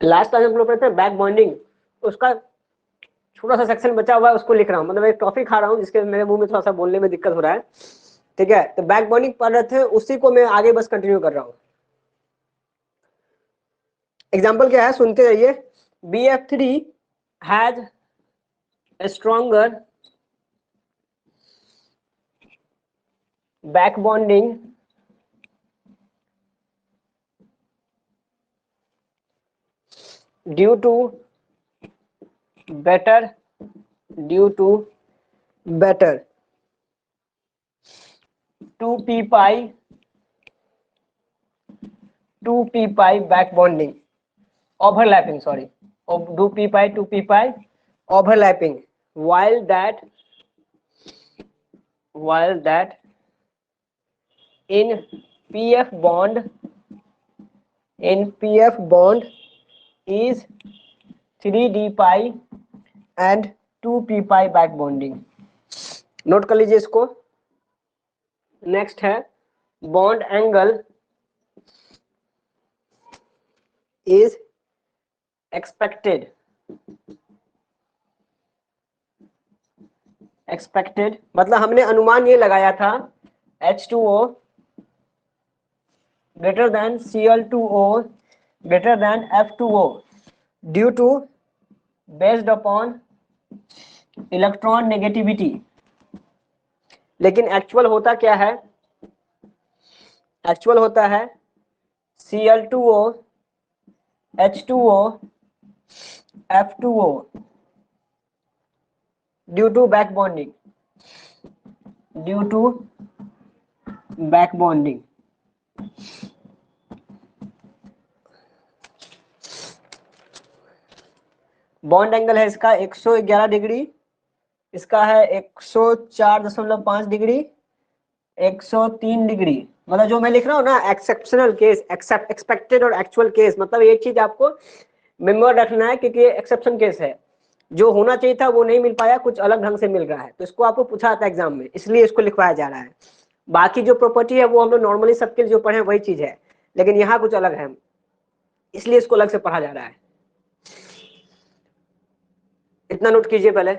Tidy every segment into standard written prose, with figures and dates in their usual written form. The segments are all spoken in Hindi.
लास्ट क्लास हम लोग पढ़ते हैं बैक बॉन्डिंग, उसका छोटा सा सेक्शन बचा हुआ है, उसको लिख रहा हूँ, मतलब एक टॉपिक खा रहा हूँ जिसके मेरे मुंह में थोड़ा सा बोलने में दिक्कत हो रहा है, ठीक है। तो बैक बॉन्डिंग पढ़ रहे थे, उसी को मैं आगे बस कंटिन्यू कर रहा हूँ। एग्जाम्पल क्या है सुनते रहिए। BF3 has a stronger back bonding due to better 2p pi back bonding overlapping, sorry, 2p pi overlapping, while that in pf bond is 3d pi and 2p pi back bonding। Note कर लीजिए इसको। नेक्स्ट है बॉन्ड एंगल इज एक्सपेक्टेड मतलब हमने अनुमान ये लगाया था H2O greater than Cl2O greater than F2O due to based upon electron negativity. लेकिन एक्चुअल होता क्या है? एक्चुअल होता है Cl2O H2O F2O due to back bonding bond angle है इसका 111 डिग्री, इसका है 104.5 डिग्री, 103 डिग्री। मतलब जो मैं लिख रहा हूँ ना एक्सेप्शनल केस, एक्सपेक्टेड और एक्चुअल केस, मतलब एक चीज आपको मेमोर रखना है क्योंकि एक्सेप्शन केस है, जो होना चाहिए था वो नहीं मिल पाया, कुछ अलग ढंग से मिल रहा है, तो इसको आपको पूछा था एग्जाम में, इसलिए इसको लिखवाया जा रहा है। बाकी जो प्रॉपर्टी है वो हम लोग नॉर्मली सबके जो पढ़े वही चीज है, लेकिन यहाँ कुछ अलग है, इसलिए इसको अलग से पढ़ा जा रहा है। इतना नोट कीजिए पहले।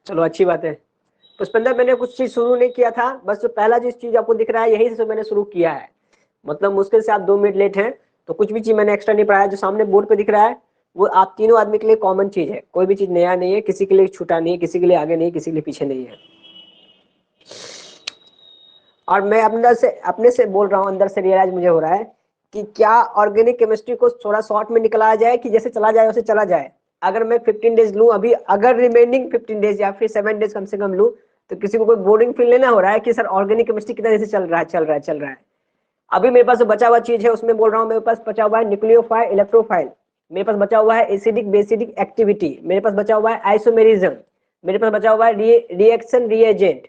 चलो अच्छी बात है। पुष्पेंद्र मैंने कुछ चीज शुरू नहीं किया था, बस जो पहला जिस चीज आपको दिख रहा है यही से मैंने शुरू किया है, मतलब मुश्किल से आप 2 मिनट लेट हैं, तो कुछ भी चीज मैंने एक्स्ट्रा नहीं पढ़ाया। जो सामने बोर्ड पे दिख रहा है वो आप तीनों आदमी के लिए कॉमन चीज है, कोई भी चीज नया नहीं है, किसी के लिए छूटा नहीं है, किसी के लिए आगे नहीं, किसी के लिए पीछे नहीं है। और मैं अंदर से अपने से बोल रहा हूँ, अंदर से रियलाइज मुझे हो रहा है कि क्या ऑर्गेनिक केमिस्ट्री को थोड़ा शॉर्ट में निकला जाए कि जैसे चला जाए वैसे चला जाए। अगर मैं 15 डेज लूँ अभी, अगर रिमेनिंग 15 डेज या फिर 7 डेज कम से कम लूँ, तो किसी को कोई बोरिंग फील लेना हो रहा है कि सर ऑर्गेनिक केमिस्ट्री कितना जैसे चल रहा है। अभी मेरे पास जो बचा हुआ चीज है उसमें बोल रहा हूँ, मेरे पास बचा हुआ है न्यूक्लियोफाइल, इलेक्ट्रोफाइल, मेरे पास बचा हुआ है एसिडिक बेसिडिक एक्टिविटी, मेरे पास बचा हुआ है आइसोमेरिज्म, मेरे पास बचा हुआ है रिएक्शन रिएजेंट।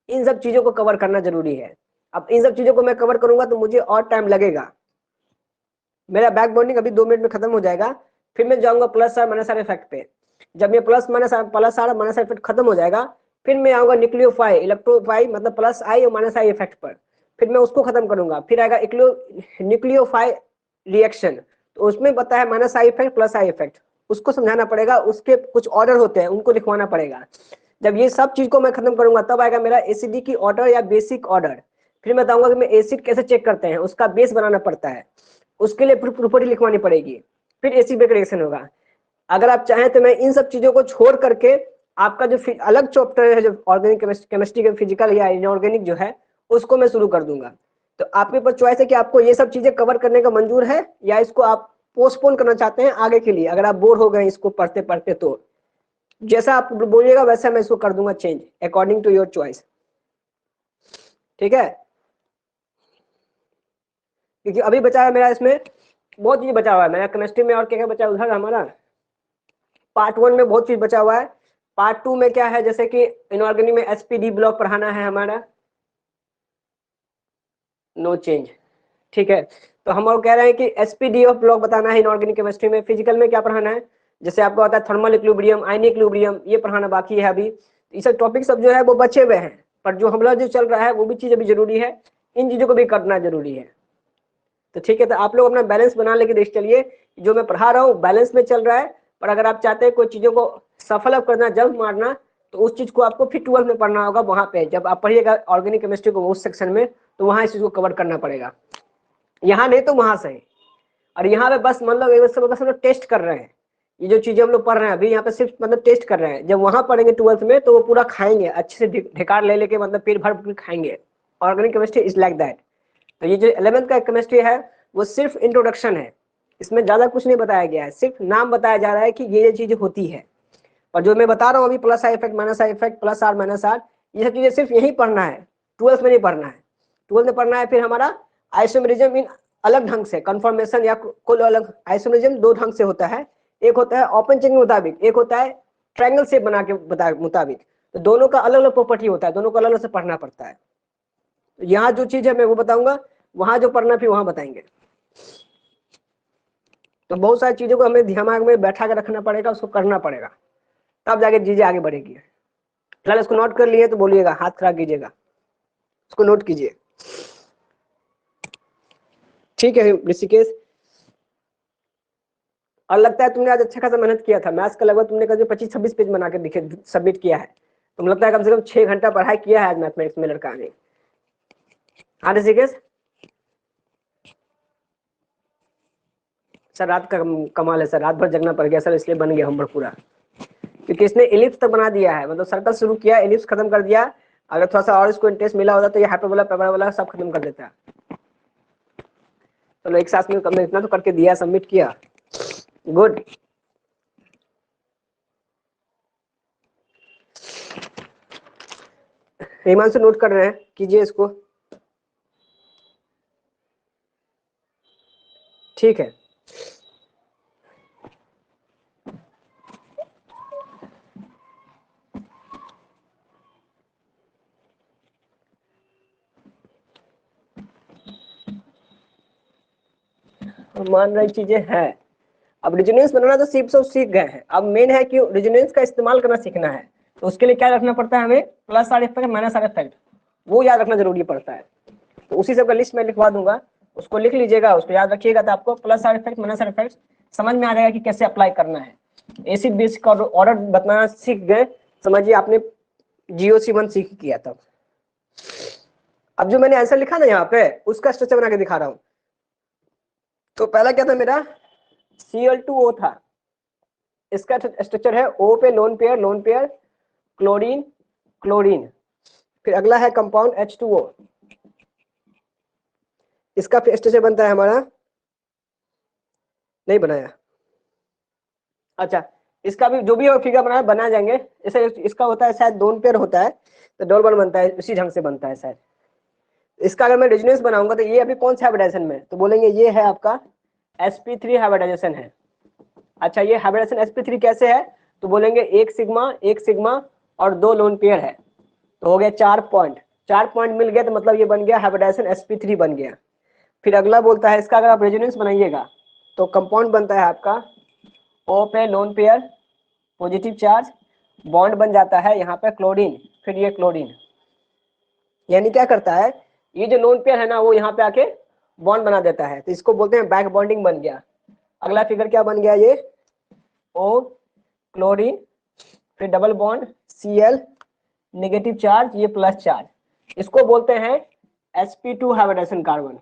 इन सब चीजों को कवर करना जरूरी है। अब इन सब चीजों को मैं कवर करूंगा तो मुझे और टाइम लगेगा। मेरा बैक बॉन्डिंग अभी 2 मिनट में खत्म हो जाएगा, फिर मैं जाऊंगा plus R minus R effect पे। जब ये plus R minus R effect खत्म हो जाएगा, फिर मैं आऊंगा न्यूक्लियोफाइल इलेक्ट्रोफाइल मतलब प्लस आई और माइनस आई इफेक्ट पर, फिर मैं उसको खत्म करूंगा। फिर आएगा न्यूक्लियोफाइल रिएक्शन, तो उसमें पता है minus I effect plus I effect, उसको समझाना पड़ेगा, उसके कुछ ऑर्डर होते हैं उनको लिखवाना पड़ेगा। जब ये सब चीज को मैं खत्म करूंगा तब आएगा मेरा एसिडिक की ऑर्डर या बेसिक ऑर्डर। फिर मैं बताऊंगा कि मैं एसिड कैसे चेक करते हैं, उसका बेस बनाना पड़ता है, उसके लिए प्रॉपर्टी लिखवानी पड़ेगी, फिर एसिड बेस रिएक्शन होगा। अगर आप चाहें तो मैं इन सब चीजों को छोड़ करके आपका जो अलग चैप्टर है, जो ऑर्गेनिक केमिस्ट्री के फिजिकल या इनऑर्गेनिक जो है, उसको मैं शुरू कर दूंगा। तो आपके ऊपर चॉइस है कि आपको ये सब चीजें कवर करने का मंजूर है या इसको आप पोस्टपोन करना चाहते हैं आगे के लिए। अगर आप बोर हो गए इसको पढ़ते पढ़ते तो जैसा आप बोलिएगा वैसा मैं इसको कर दूंगा change according to your choice. ठीक है, क्योंकि अभी बचा है मेरा इसमें बहुत चीज बचा हुआ है मेरा केमिस्ट्री में। और क्या क्या बचा है उधर हमारा पार्ट 1 में बहुत चीज बचा हुआ है। पार्ट 2 में क्या है, जैसे कि इनऑर्गेनिक में एसपीडी ब्लॉक पढ़ाना है हमारा, नो चेंज। ठीक है, तो हम लोग कह रहे हैं कि एसपीडी ऑफ ब्लॉक बताना है इनऑर्गेनिक केमिस्ट्री में। फिजिकल में क्या पढ़ाना है, जैसे आपको आता है थर्मल इक्विलिब्रियम, आयनिक इक्विलिब्रियम, ये पढ़ाना बाकी है अभी। ये सब टॉपिक सब जो है वो बचे हुए हैं, पर जो हमारा जो चल रहा है वो भी चीज अभी जरूरी है, इन चीजों को भी करना जरूरी है। तो ठीक है, तो आप लोग अपना बैलेंस बना लेके देख चलिए, जो मैं पढ़ा रहा हूँ बैलेंस में चल रहा है। पर अगर आप चाहते हैं कोई चीजों को सफल अप करना, जल्द मारना, तो उस चीज को आपको फिर 12 में पढ़ना होगा। वहां पे जब आप पढ़िएगा ऑर्गेनिक केमिस्ट्री को उस सेक्शन में, तो वहां इस चीज को कवर करना पड़ेगा, यहाँ नहीं तो वहां से। और यहाँ पे बस मतलब बस हम लोग टेस्ट कर रहे हैं, ये जो चीजें हम लोग पढ़ रहे हैं अभी यहाँ पे सिर्फ मतलब टेस्ट कर रहे हैं। जब वहां पढ़ेंगे 12th में तो वो पूरा खाएंगे अच्छे से, ढिकार ले लेके मतलब पेट भर खाएंगे। Organic chemistry is like that. तो ये जो 11th का केमिस्ट्री है वो सिर्फ इंट्रोडक्शन है, इसमें ज्यादा कुछ नहीं बताया गया है, सिर्फ नाम बताया जा रहा है कि ये चीज होती है। और जो मैं बता रहा हूँ अभी plus I effect minus I effect plus R minus R, ये सब चीजें सिर्फ यही पढ़ना है, 12th में नहीं पढ़ना है। 12th में पढ़ना है फिर हमारा आइसोमेरिज्म इन अलग ढंग से, कन्फर्मेशन या कुल अलग। आइसोमेरिज्म 2 ढंग से होता है, एक होता है ओपन चेन के मुताबिक, एक होता है ट्रायंगल शेप बना के मुताबिक। तो दोनों का अलग अलग प्रॉपर्टी होता है, दोनों को अलग अलग से पढ़ना पड़ता है। तो यहाँ जो चीज है मैं वो बताऊंगा, वहां जो पढ़ना फिर वहां बताएंगे। तो बहुत सारी चीजों को हमें दिमाग में बैठा कर रखना पड़ेगा, उसको करना पड़ेगा, तब जाके चीजें आगे बढ़ेगी। फिलहाल इसको नोट कर लिए तो बोलिएगा, हाथ खड़ा कीजिएगा, इसको नोट कीजिए। ठीक है ऋषिकेश, और लगता है तुमने आज अच्छा खासा मेहनत किया था। मैथ्स का लगभग तुमने कभी 25-26 पेज बना के दिखे सबमिट किया है। तुम लगता है कम से कम 6 घंटा पढ़ाई किया है आज मैथमेटिक्स में लड़का ने। हाँ ऋषिकेश सर, रात का कमाल है सर, रात भर जगना पड़ गया सर, इसलिए बन गया होमवर्क पूरा। क्योंकि इसने एलिप्स तक बना दिया है, मतलब सर्कल शुरू किया, एलिप्स खत्म कर दिया। अगर थोड़ा सा और इसको इंटरेस्ट मिला होता तो ये हाइपरबोला पैराबोला सब खत्म कर देता। चलो एक साथ में इतना तो करके दिया, सबमिट किया, गुड। हिमांशु नोट कर रहे हैं, कीजिए इसको। ठीक है, मान रही चीजें हैं। अब रेजोनेंस बनाना तो सीख गए हैं, अब मेन है कि रेजोनेंस का इस्तेमाल करना सीखना है। तो उसके लिए क्या रखना पड़ता है हमें, plus R effect minus R effect, वो याद रखना जरूरी पड़ता है। तो उसी सब का लिस्ट में लिखवा दूंगा, उसको लिख लीजिएगा, उसको याद रखिएगा, तो आपको plus R effect minus R effect समझ में आ जाएगा कि कैसे अप्लाई करना है। एसिड बेस का ऑर्डर बताना सीख गए, समझिए आपने GOC1 सीख किया तब। अब जो मैंने आंसर लिखा ना यहाँ पे, उसका स्ट्रक्चर बना के दिखा रहा हूँ। तो पहला क्या था मेरा, Cl2O था, इसका स्ट्रक्चर है O पे लोन पेयर क्लोरीन क्लोरीन। फिर अगला है कंपाउंड H2O, इसका फिर स्ट्रक्चर बनता है हमारा, नहीं बनाया, अच्छा इसका भी जो भी फिगर बना जाएंगे। जैसे इसका होता है शायद दोनों पेयर होता है तो डबल बॉन्ड बनता है, उसी ढंग से बनता है शायद। इसका अगर मैं रेजोनेंस बनाऊंगा तो ये अभी कौन सा हाइब्रिडाइजेशन में, तो बोलेंगे ये है आपका sp3 हाइब्रिडाइजेशन है। अच्छा ये हाइब्रिडाइजेशन sp3 कैसे है, तो बोलेंगे एक सिग्मा और 2 लोन पेयर है, तो हो गया 4 पॉइंट। 4 पॉइंट मिल गया तो मतलब ये बन गया हाइब्रिडाइजेशन sp3 बन गया। फिर अगला बोलता है इसका अगर आप रेजोनेंस बनाइएगा तो कंपाउंड बनता है आपका O पे lone pair positive charge, bond बन जाता है यहाँ पे क्लोरीन, फिर ये क्लोरीन, यानी क्या करता है ये जो लोन पेयर है ना वो यहाँ पे आके बॉन्ड बना देता है, तो इसको बोलते हैं बैक बॉन्डिंग बन गया। अगला फिगर क्या बन गया, ये O क्लोरीन, फिर double bond Cl negative charge, ये प्लस चार्ज, इसको बोलते हैं sp2 हाइब्रिडाइजेशन कार्बन,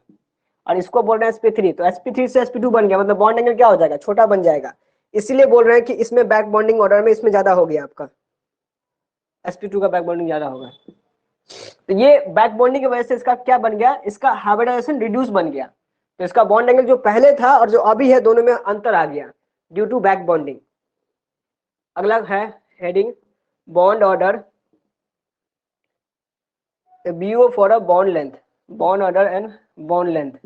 और इसको बोल रहे हैं sp3, तो sp3 से sp2 बन गया, मतलब बॉन्ड एंगल क्या हो जाएगा, छोटा बन जाएगा। इसीलिए बोल रहे हैं कि इसमें बैक बॉन्डिंग ऑर्डर में इसमें ज्यादा हो गया आपका, sp2 का बैक बॉन्डिंग ज्यादा होगा। तो ये बैक बॉन्डिंग की वजह से इसका क्या बन गया, इसका हाइब्रिडाइजेशन रिड्यूस बन गया, तो इसका बॉन्ड एंगल जो पहले था और जो अभी है दोनों में अंतर आ गया ड्यू टू बैक बॉन्डिंग। अगला है heading bond order BO for a bond length, bond order and bond length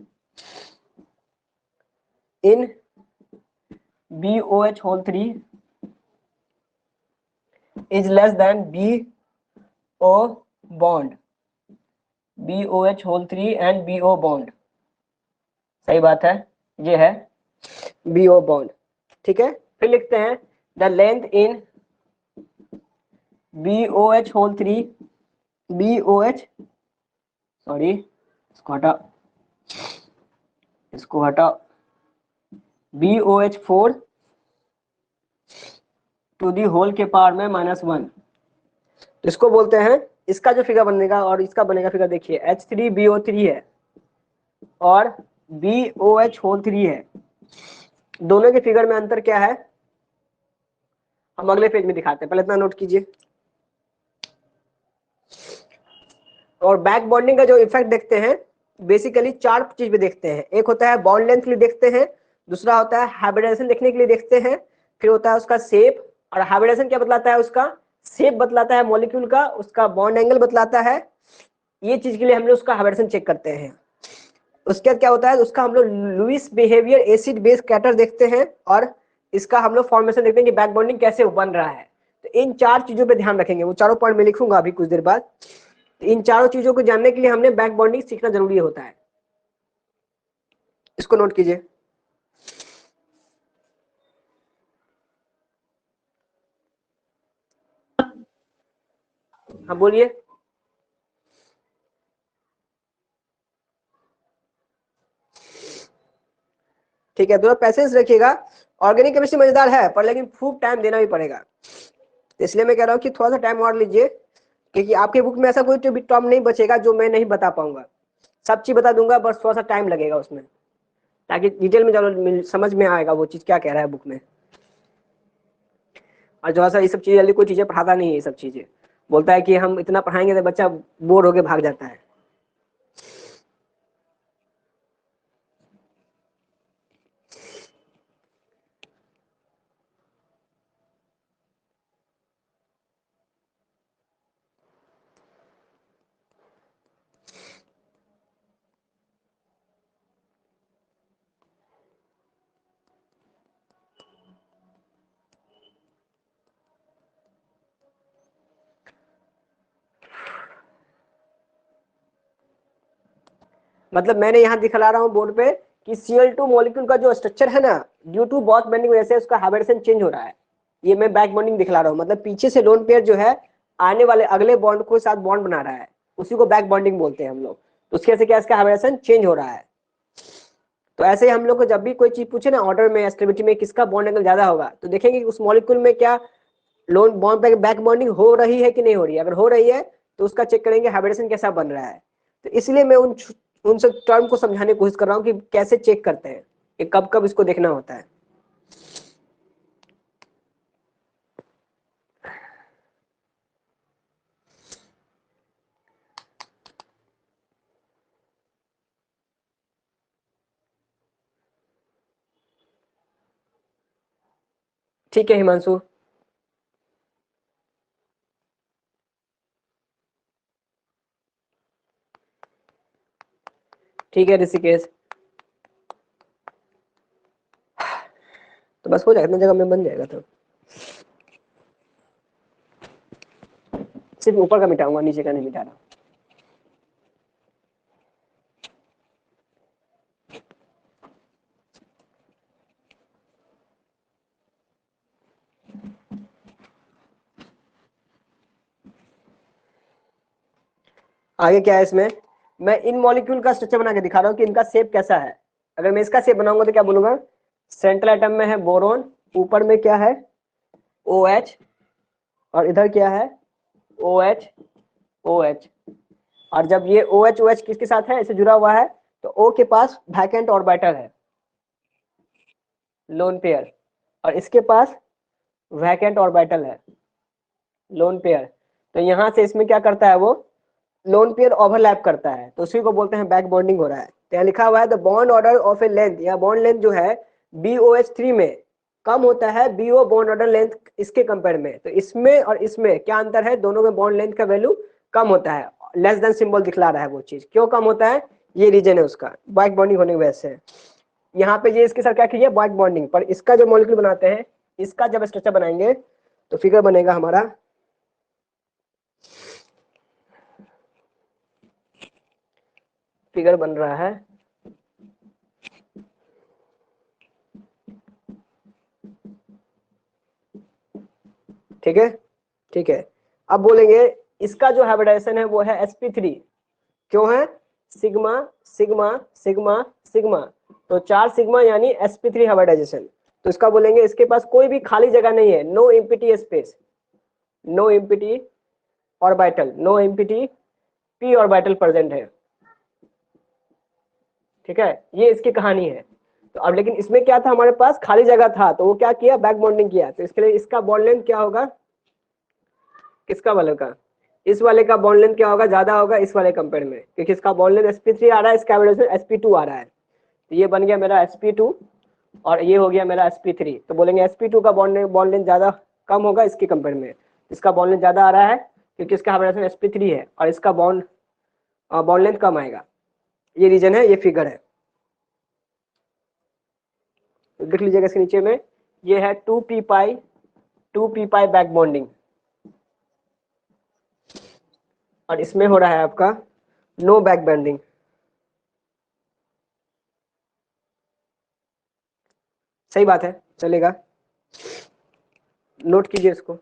in BOH whole 3 is less than BO bond, BOH whole 3 and BO bond, सही बात है, ये है BO bond, ठीक है। फिर लिखते हैं the length in BOH whole 3 BOH, sorry इसको हटा BOH4 टू दी होल के पावर में -1, इसको बोलते हैं, इसका जो फिगर बनेगा और इसका बनेगा फिगर देखिए H3BO3 है और BOH होल 3 है, दोनों के फिगर में अंतर क्या है हम अगले पेज में दिखाते हैं, पहले इतना नोट कीजिए। और बैक बॉन्डिंग का जो इफेक्ट देखते हैं बेसिकली 4 चीज पे देखते हैं, एक होता है बॉन्ड लेंथ के लिए देखते हैं, दूसरा होता है हाइब्रिडाइजेशन देखने के लिए देखते हैं, फिर होता है उसका शेप, और हाइब्रिडाइजेशन क्या बतलाता है, उसका शेप बतलाता है मॉलिक्यूल का, उसका बॉन्ड एंगल बतलाता है, ये चीज के लिए हम लोग उसका हाइब्रिडेशन चेक करते हैं। उसके बाद क्या होता है उसका हम लोग Lewis behaviour acid base character देखते हैं, और इसका हम लोग फॉर्मेशन देखते हैं कि बैक बॉन्डिंग कैसे बन रहा है। तो इन 4 चीजों पे ध्यान रखेंगे, वो चारों पॉइंट में लिखूंगा अभी कुछ देर बाद। तो इन चारों चीजों को जानने के लिए हमने बैक बॉन्डिंग सीखना जरूरी होता है, इसको नोट कीजिए। हाँ बोलिए। ठीक है, थोड़ा पैसेंस रखिएगा, ऑर्गेनिक केमिस्ट्री मजेदार है पर लेकिन खूब टाइम देना भी पड़ेगा, इसलिए मैं कह रहा हूँ कि थोड़ा सा टाइम और लीजिए, क्योंकि आपके बुक में ऐसा कोई टॉपिक नहीं बचेगा जो मैं नहीं बता पाऊंगा, सब चीज बता दूंगा, बस थोड़ा सा टाइम लगेगा उसमें, ताकि डिटेल में जरूर समझ में आएगा वो चीज क्या कह रहा है बुक में। और जो सा ये सब चीजें जल्दी कोई चीजें पढ़ाता नहीं है, ये सब चीजें बोलता है कि हम इतना पढ़ाएंगे तो बच्चा बोर होके भाग जाता है। मतलब मैंने यहाँ दिखला रहा हूँ बोर्ड पे कि Cl2 मॉलिक्यूल का जो स्ट्रक्चर है ना, ड्यू टू बॉथ बेंडिंग वजह से उसका हाइब्रिडेशन चेंज हो रहा है, ये मैं बैक बॉन्डिंग दिखला रहा हूँ, मतलब पीछे से लोन पेयर जो है आने वाले अगले बॉन्ड को साथ बॉन्ड बना रहा है, उसी को बैक बॉन्डिंग बोलते हैं हम लोग। तो उसकी वजह से क्या इसका हाइब्रिडेशन चेंज हो रहा है। तो ऐसे ही हम लोग को जब भी कोई चीज पूछे ना ऑर्डर में स्टेबिलिटी में किसका बॉन्ड एंगल ज्यादा होगा, तो देखेंगे कि उस मॉलिक्यूल में क्या लोन बॉन्ड पे बैक बॉन्डिंग हो रही है कि नहीं हो रही है, अगर हो रही है तो उसका चेक करेंगे हाइब्रिडेशन कैसा बन रहा है। तो इसलिए मैं उन सब टर्म को समझाने की कोशिश कर रहा हूँ कि कैसे चेक करते हैं, कि कब कब इसको देखना होता है। ठीक है हिमांशु। ठीक है ऋषिकेश। तो बस हो जाएगा, इतनी जगह में बन जाएगा। तो सिर्फ ऊपर का मिटाऊंगा, नीचे का नहीं मिटा रहा। आगे क्या है इसमें, मैं इन मॉलिक्यूल का स्ट्रक्चर बना के दिखा रहा हूँ कि इनका शेप कैसा है। अगर मैं इसका शेप बनाऊंगा तो क्या बोलूंगा, सेंट्रल एटम में है बोरोन, ऊपर में क्या है OH, और इधर क्या है OH OH। और जब ये OH OH किसके साथ है, इसे जुड़ा हुआ है, तो O के पास वैकेंट ऑर्बिटल है, लोन पेयर, और इसके पास वैकेंट ऑर्बिटल है, लोन पेयर। तो यहाँ से इसमें क्या करता है, वो लोन पेयर ओवरलैप करता है, तो उसी को बोलते हैं बैक बॉन्डिंग हो रहा है। तो यहाँ लिखा हुआ है the bond order of A length, या बॉन्ड लेंथ जो है BOH3 में कम होता है BO बॉन्ड ऑर्डर लेंथ इसके कंपेयर में। तो इसमें और इसमें क्या अंतर है, दोनों में बॉन्ड लेंथ का वैल्यू कम होता है, लेस देन सिंबल दिखला रहा है। वो चीज क्यों कम होता है, ये रीजन है उसका, बैक बॉन्डिंग होने की वजह से। यहाँ पे ये इसके साथ क्या किया, बैक बॉन्डिंग। पर इसका जो मॉलिक्यूल बनाते हैं, इसका जब स्ट्रक्चर बनाएंगे तो फिगर बनेगा हमारा, फिगर बन रहा है, ठीक है। ठीक है, अब बोलेंगे इसका जो हाइब्रिडाइजेशन है वो है sp3। क्यों है, सिग्मा सिग्मा सिग्मा सिग्मा, तो 4 सिग्मा यानी sp3 हाइब्रिडाइजेशन। तो इसका बोलेंगे इसके पास कोई भी खाली जगह नहीं है, no empty space, no empty orbital, no empty p orbital present है। ठीक है, ये इसकी कहानी है। तो अब लेकिन इसमें क्या था, हमारे पास खाली जगह था, तो वो क्या किया, बैक बॉन्डिंग किया। तो इसके लिए इसका बॉन्ड लेंथ क्या होगा, किसका वाले का, इस वाले का बॉन्ड लेंथ क्या होगा, ज्यादा होगा इस वाले कंपेयर में, क्योंकि इसका बॉन्ड लेंथ sp3 आ रहा है, इसका हाइब्रिडाइजेशन sp2 आ रहा है। तो ये बन गया मेरा sp2 और ये हो गया मेरा sp3। तो बोलेंगे sp2 का बॉन्ड लेंथ ज्यादा कम होगा इसके कंपेयर में, इसका बॉन्ड लेंथ ज्यादा आ रहा है क्योंकि इसका हाइब्रिडाइजेशन sp3 है, और इसका बॉन्ड लेंथ कम आएगा। ये रीजन है, ये फिगर है, तो देख लीजिएगा इसके नीचे में, ये है 2p पाई बैक बॉन्डिंग, और इसमें हो रहा है आपका नो बैक बॉन्डिंग। सही बात है, चलेगा, नोट कीजिए इसको।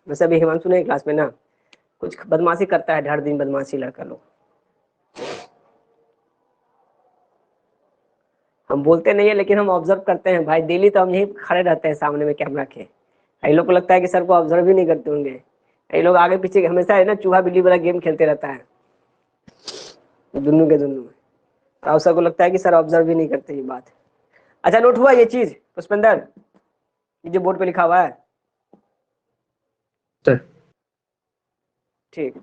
वैसे अभी हिमांशु नहीं क्लास में ना, कुछ बदमाशी करता है, हर दिन बदमाशी लड़का लोग। हम बोलते नहीं है लेकिन हम ऑब्जर्व करते हैं भाई, डेली तो हम यही खड़े रहते हैं सामने में कैमरा के। कई लोग को लगता है कि सर को ऑब्जर्व ही नहीं करते होंगे, कई लोग आगे पीछे हमेशा है ना, चूहा बिल्ली वाला गेम खेलते रहता है दुनू के दुनू में। तो सर को लगता है कि सर ऑब्जर्व भी नहीं करते ये बात। अच्छा, नोट हुआ ये चीज पुष्पेंदर, ये जो बोर्ड पे लिखा हुआ है, सर ठीक।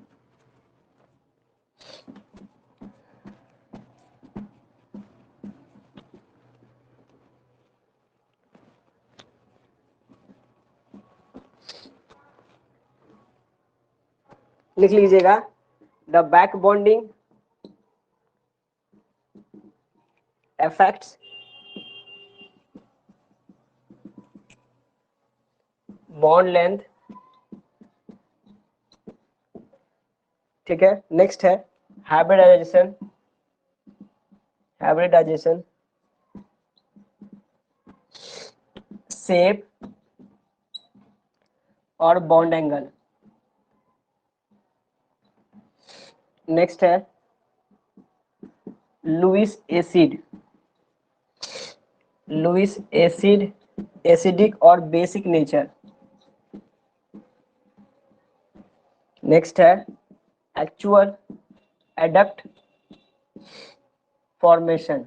लिख लीजिएगा, the back bonding affects bond length। ठीक है, नेक्स्ट है हाइब्रिडाइजेशन, हाइब्रिडाइजेशन शेप और बॉन्ड एंगल। नेक्स्ट है Lewis acid, Lewis acid, acidic और बेसिक नेचर। नेक्स्ट है एक्चुअल एडक्ट फॉर्मेशन।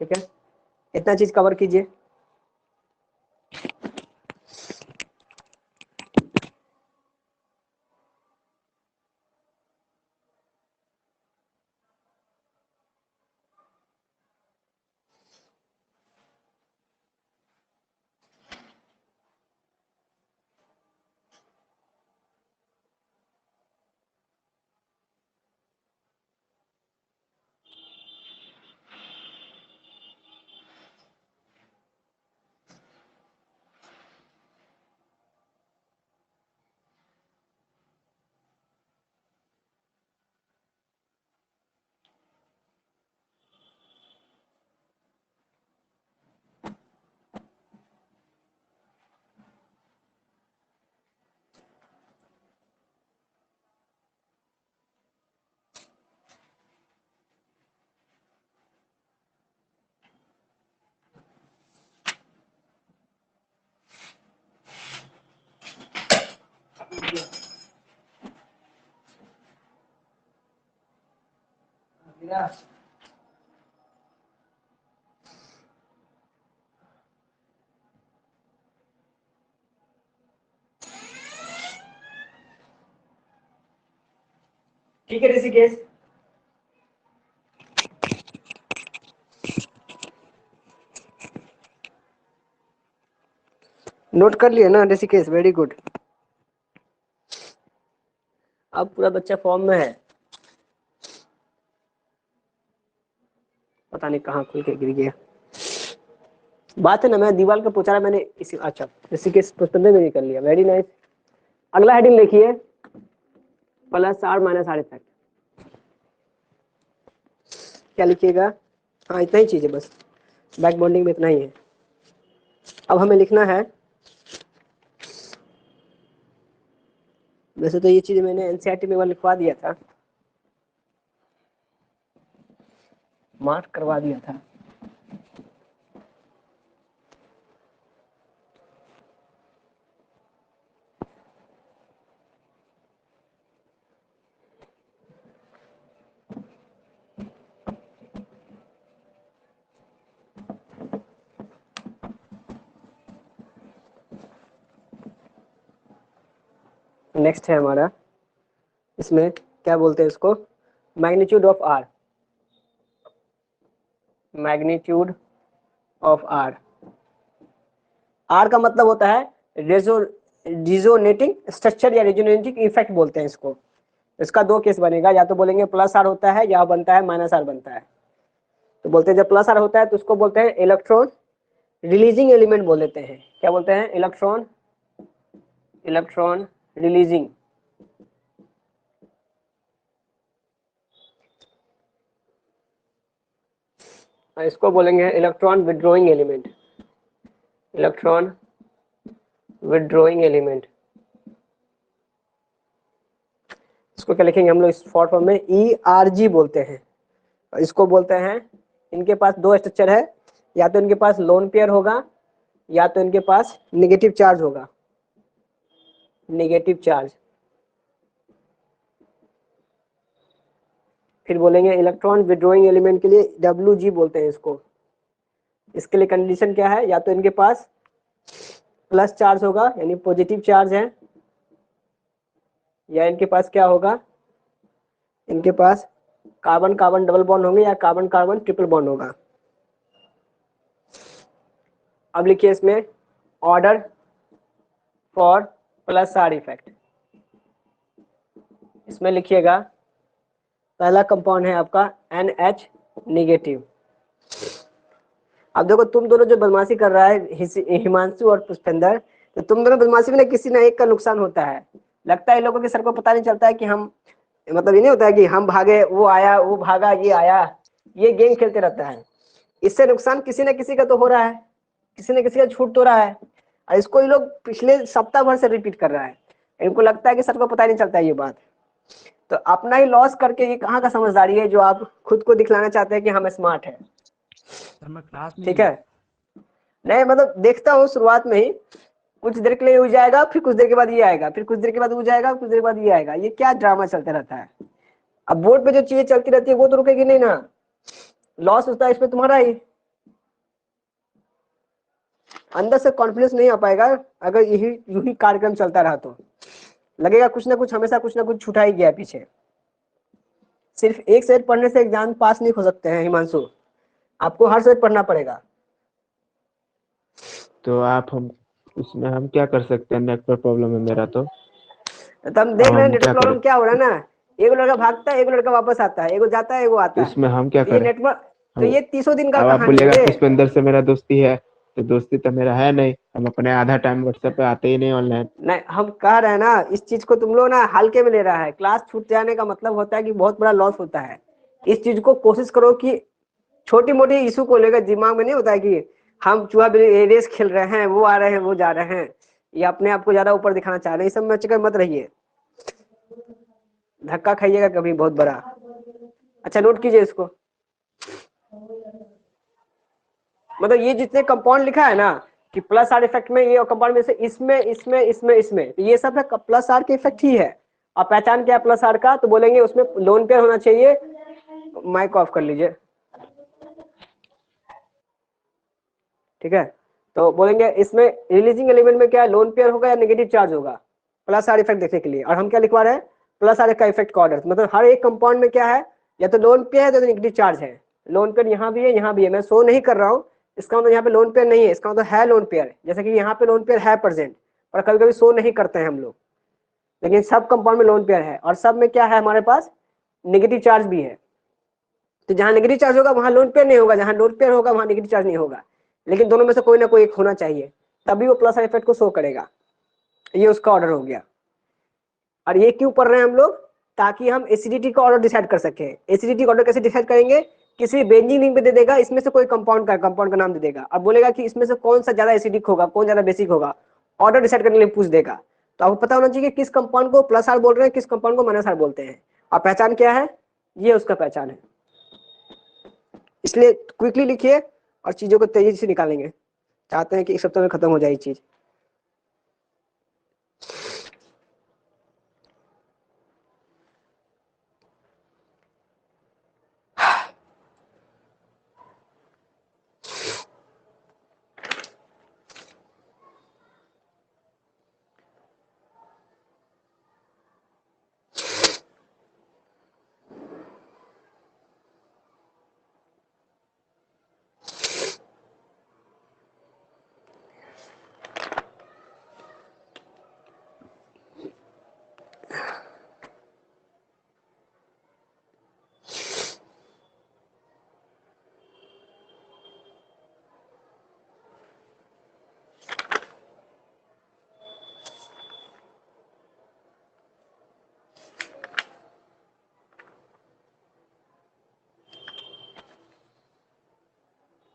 ठीक है, इतना चीज कवर कीजिए। ठीक है ऋषिकेश, नोट कर लिए ना ऋषिकेश? Very good. अब पूरा बच्चा फॉर्म में है, पता नहीं कहाँ खुल के गिर गया। बात है ना, मैं दीवार का पूछा रहा मैंने इसी। अच्छा ऋषिकेश पुस्तक में कर लिया, वेरी नाइस। अगला हेडिंग लिखिए, plus R minus R effect. क्या लिखिएगा? हाँ इतना ही चीज है बस, बैक बॉन्डिंग में इतना ही है। अब हमें लिखना है, वैसे तो ये चीज मैंने एनसीईआरटी में लिखवा दिया था, मार्क करवा दिया था। नेक्स्ट है हमारा, इसमें क्या बोलते हैं इसको, magnitude of R. Magnitude of R, R का मतलब होता है रिजोनेटिंग स्ट्रक्चर या रिजोनेटिंग इफेक्ट बोलते हैं इसको। इसका दो केस बनेगा, या तो बोलेंगे प्लस आर होता है या बनता है माइनस आर बनता है। तो बोलते हैं जब प्लस आर होता है तो उसको बोलते हैं इलेक्ट्रॉन रिलीजिंग एलिमेंट बोल देते हैं। क्या बोलते हैं? Electron releasing. इसको बोलेंगे electron withdrawing element. Electron withdrawing element, इसको क्या लिखेंगे हम लोग इस फॉर्म में? ERG बोलते हैं। इसको बोलते हैं, इनके पास दो स्ट्रक्चर है, या तो इनके पास लोन पेयर होगा या तो इनके पास नेगेटिव चार्ज होगा। नेगेटिव चार्ज, फिर बोलेंगे इलेक्ट्रॉन विड्रॉइंग एलिमेंट के लिए WG बोलते हैं इसको। इसके लिए कंडीशन क्या है? या तो इनके पास प्लस चार्ज होगा यानी पॉजिटिव चार्ज है, या इनके पास क्या होगा, इनके पास कार्बन कार्बन डबल बॉन्ड होंगे या कार्बन कार्बन ट्रिपल बॉन्ड होगा। अब लिखिए इसमें order for plus R effect. इसमें लिखिएगा पहला कंपाउंड है आपका NH नेगेटिव। अब देखो तुम दोनों जो बदमाशी कर रहा है हिमांशु और पुष्पेंद्र, तो तुम दोनों बदमाशी में किसी ना एक का नुकसान होता है। लगता है इन लोगों के सर को पता नहीं चलता है कि हम, मतलब ये नहीं होता है कि हम भागे वो आया, वो भागा ये आया, ये गेम खेलते रहता है। इससे नुकसान किसी ना किसी का तो हो रहा है, किसी न किसी का छूट तो रहा है, और इसको ये लोग पिछले सप्ताह भर से रिपीट कर रहा है। इनको लगता है कि सर को पता नहीं चलता है ये बात। तो अपना ही लॉस करके ये कहाँ का समझदारी है जो आप खुद को दिखलाना चाहते हैं कि हम स्मार्ट है। ठीक है, नहीं मतलब देखता हूँ शुरुआत में ही कुछ देर के लिए हो जाएगा, फिर कुछ देर के बाद ये आएगा, फिर कुछ देर के बाद हो जाएगा, कुछ देर के बाद ये आएगा। ये क्या ड्रामा चलता रहता है। अब बोर्ड पे जो चीजें चलती रहती है वो तो रुकेगी नहीं ना, लॉस होता है इसमें तुम्हारा ही। अंदर से कॉन्फिडेंस नहीं आ पाएगा अगर यही कार्यक्रम चलता रहा तो। लगेगा कुछ ना कुछ हमेशा कुछ ना कुछ छुटा ही गया पीछे। सिर्फ एक सेट पढ़ने से एग्जाम पास नहीं हो सकते हैं हिमांशु, आपको हर सेट पढ़ना पड़ेगा। तो आप हम उसमें हम क्या कर सकते हैं? नेटवर्क प्रॉब्लम है मेरा तो हम देख रहे हैं नेटवर्क क्या प्रॉब्लम करें? क्या हो रहा है ना, एक लड़का भागता है, एक लड़का वापस आता है, एगो जाता है, एगो आता है। इसमें हम क्या तो ये करें? नेटवर्क, तो ये 30 दिन का अब आप कहानी है बोलिएगा ये। पुष्पेंद्र से मेरा दोस्ती है, तो दोस्ती तो मेरा है नहीं। हम अपने आधा टाइम व्हाट्सएप पे आते ही नहीं ऑनलाइन। नहीं हम कह रहे हैं ना, इस चीज को तुम लोग ना हल्के में ले रहा है। क्लास छूट जाने का मतलब होता है कि बहुत बड़ा लॉस होता है। इस चीज को कोशिश करो कि छोटी मोटी इशू को लेकर दिमाग में नहीं होता है कि हम चूहा रेस खेल रहे हैं, वो आ रहे हैं वो जा रहे हैं, या अपने आप को ज्यादा ऊपर दिखाना चाह रहे हैं। इस सब में चक्कर मत रहिए, धक्का खाइएगा कभी बहुत बड़ा। अच्छा नोट कीजिए इसको, मतलब ये जितने कंपाउंड लिखा है ना कि प्लस आर इफेक्ट में, ये कंपाउंड में से इसमें तो ये सब है प्लस आर के इफेक्ट ही है। और पहचान क्या है प्लस आर का? तो बोलेंगे उसमें लोन पेयर होना चाहिए माइक ऑफ कर लीजिए, ठीक है। तो बोलेंगे इसमें रिलीजिंग एलिमेंट में क्या है, लोन पेयर होगा या नेगेटिव चार्ज होगा, प्लस आर इफेक्ट देखने के लिए। और हम क्या लिखवा रहे हैं, प्लस आर का इफेक्ट का ऑर्डर, मतलब हर एक कंपाउंड में क्या है, या तो लोन पेयर है तो नेगेटिव चार्ज है। लोन पेयर यहाँ भी है, यहाँ भी है, मैं शो नहीं कर रहा हूँ, इसका मतलब यहाँ पे लोन पेयर नहीं है, इसका मतलब है लोन पेयर, जैसे कि यहाँ पे लोन पेयर है प्रेजेंट, और कभी कभी शो नहीं करते हैं हम लोग, लेकिन सब कंपाउंड में लोन पेयर है, और सब में क्या है हमारे पास, नेगेटिव चार्ज भी है। तो जहां नेगेटिव चार्ज होगा वहां लोन पेयर नहीं होगा, जहां लोन पेयर होगा वहां नेगेटिव चार्ज नहीं होगा, लेकिन दोनों में से कोई ना कोई एक होना चाहिए, तभी वो प्लस इफेक्ट को शो करेगा। ये उसका ऑर्डर हो गया। और ये क्यों पढ़ रहे हैं हम लोग, ताकि हम एसिडिटी का ऑर्डर डिसाइड कर सके। एसिडिटी का ऑर्डर कैसे डिसाइड करेंगे, किसी बेंजीन रिंग पे दे देगा, इसमें से कोई कंपाउंड का नाम दे देगा, अब बोलेगा कि इसमें से कौन सा ज्यादा एसिडिक होगा, कौन ज्यादा बेसिक होगा, ऑर्डर डिसाइड करने के लिए पूछ देगा। तो आपको पता होना चाहिए कि किस कंपाउंड को प्लस आर बोल रहे हैं, किस कंपाउंड को माइनस आर बोलते हैं, और पहचान क्या है, ये उसका पहचान है। इसलिए क्विकली लिखिए और चीजों को तेजी से निकालेंगे, चाहते हैं कि एक सप्ताह में खत्म हो जाए ये चीज।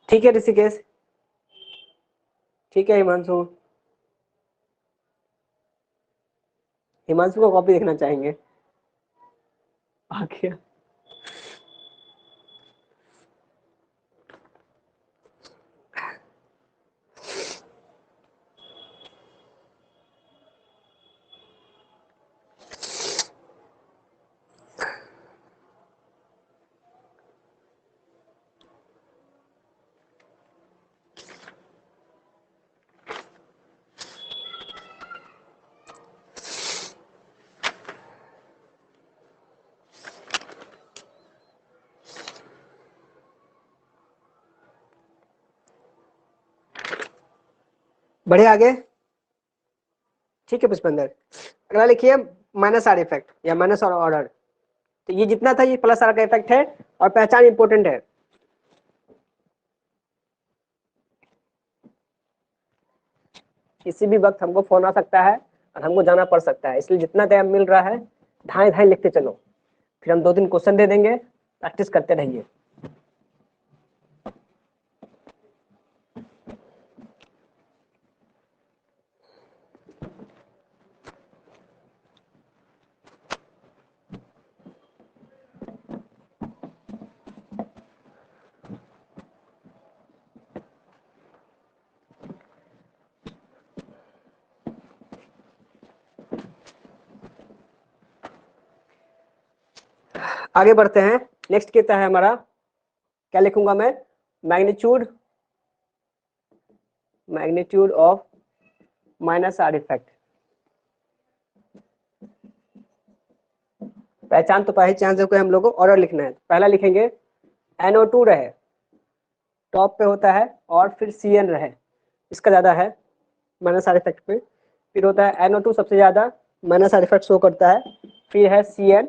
ठीक है ऋषिकेश, ठीक है हिमांशु, हिमांशु को कॉपी देखना चाहेंगे, आ गया। बढ़े आगे, ठीक है पुष्पेंद्र। अगला लिखिए माइनस आर इफेक्ट या माइनस आर ऑर्डर। तो ये जितना था ये प्लस आर का इफेक्ट है, और पहचान इंपॉर्टेंट है। किसी भी वक्त हमको फोन आ सकता है और हमको जाना पड़ सकता है, इसलिए जितना टाइम मिल रहा है धाए धाए लिखते चलो, फिर हम 2-3 क्वेश्चन दे देंगे, प्रैक्टिस करते रहिए। आगे बढ़ते हैं। नेक्स्ट कहता है हमारा, क्या लिखूंगा मैं, magnitude of minus R effect. पहचान तो पहचान से हम लोग को ऑर्डर लिखना है। पहला लिखेंगे NO2 रहे टॉप पे होता है, और फिर CN रहे, इसका ज्यादा है माइनस आर इफेक्ट पे, फिर होता है NO2 सबसे ज्यादा माइनस आर इफेक्ट शो करता है, फिर है CN,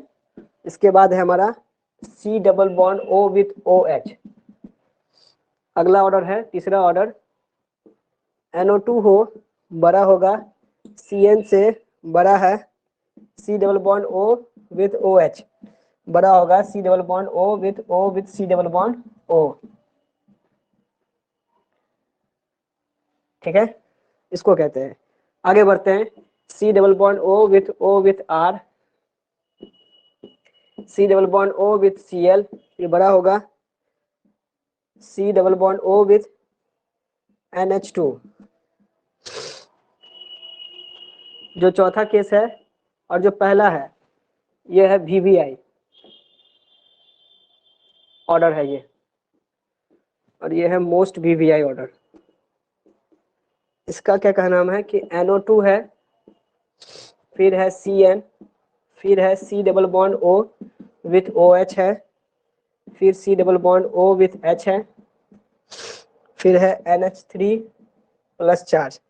इसके बाद है हमारा C double bond O with OH। अगला ऑर्डर है तीसरा ऑर्डर, NO2 हो बड़ा होगा CN से बड़ा है, C double bond O with OH बड़ा होगा C double bond O with C double bond O। ठीक है, इसको कहते हैं। आगे बढ़ते हैं, C double bond O with R, C double bond O with Cl, ये बड़ा होगा C double bond O with NH2। जो चौथा केस है और जो पहला है ये है VBI। ऑर्डर है ये, और ये है मोस्ट VVI ऑर्डर। इसका क्या कहना नाम है कि NO2 है, फिर है CN, फिर है C double bond O with OH है, फिर C double bond O with H है, फिर है NH3 प्लस चार्ज,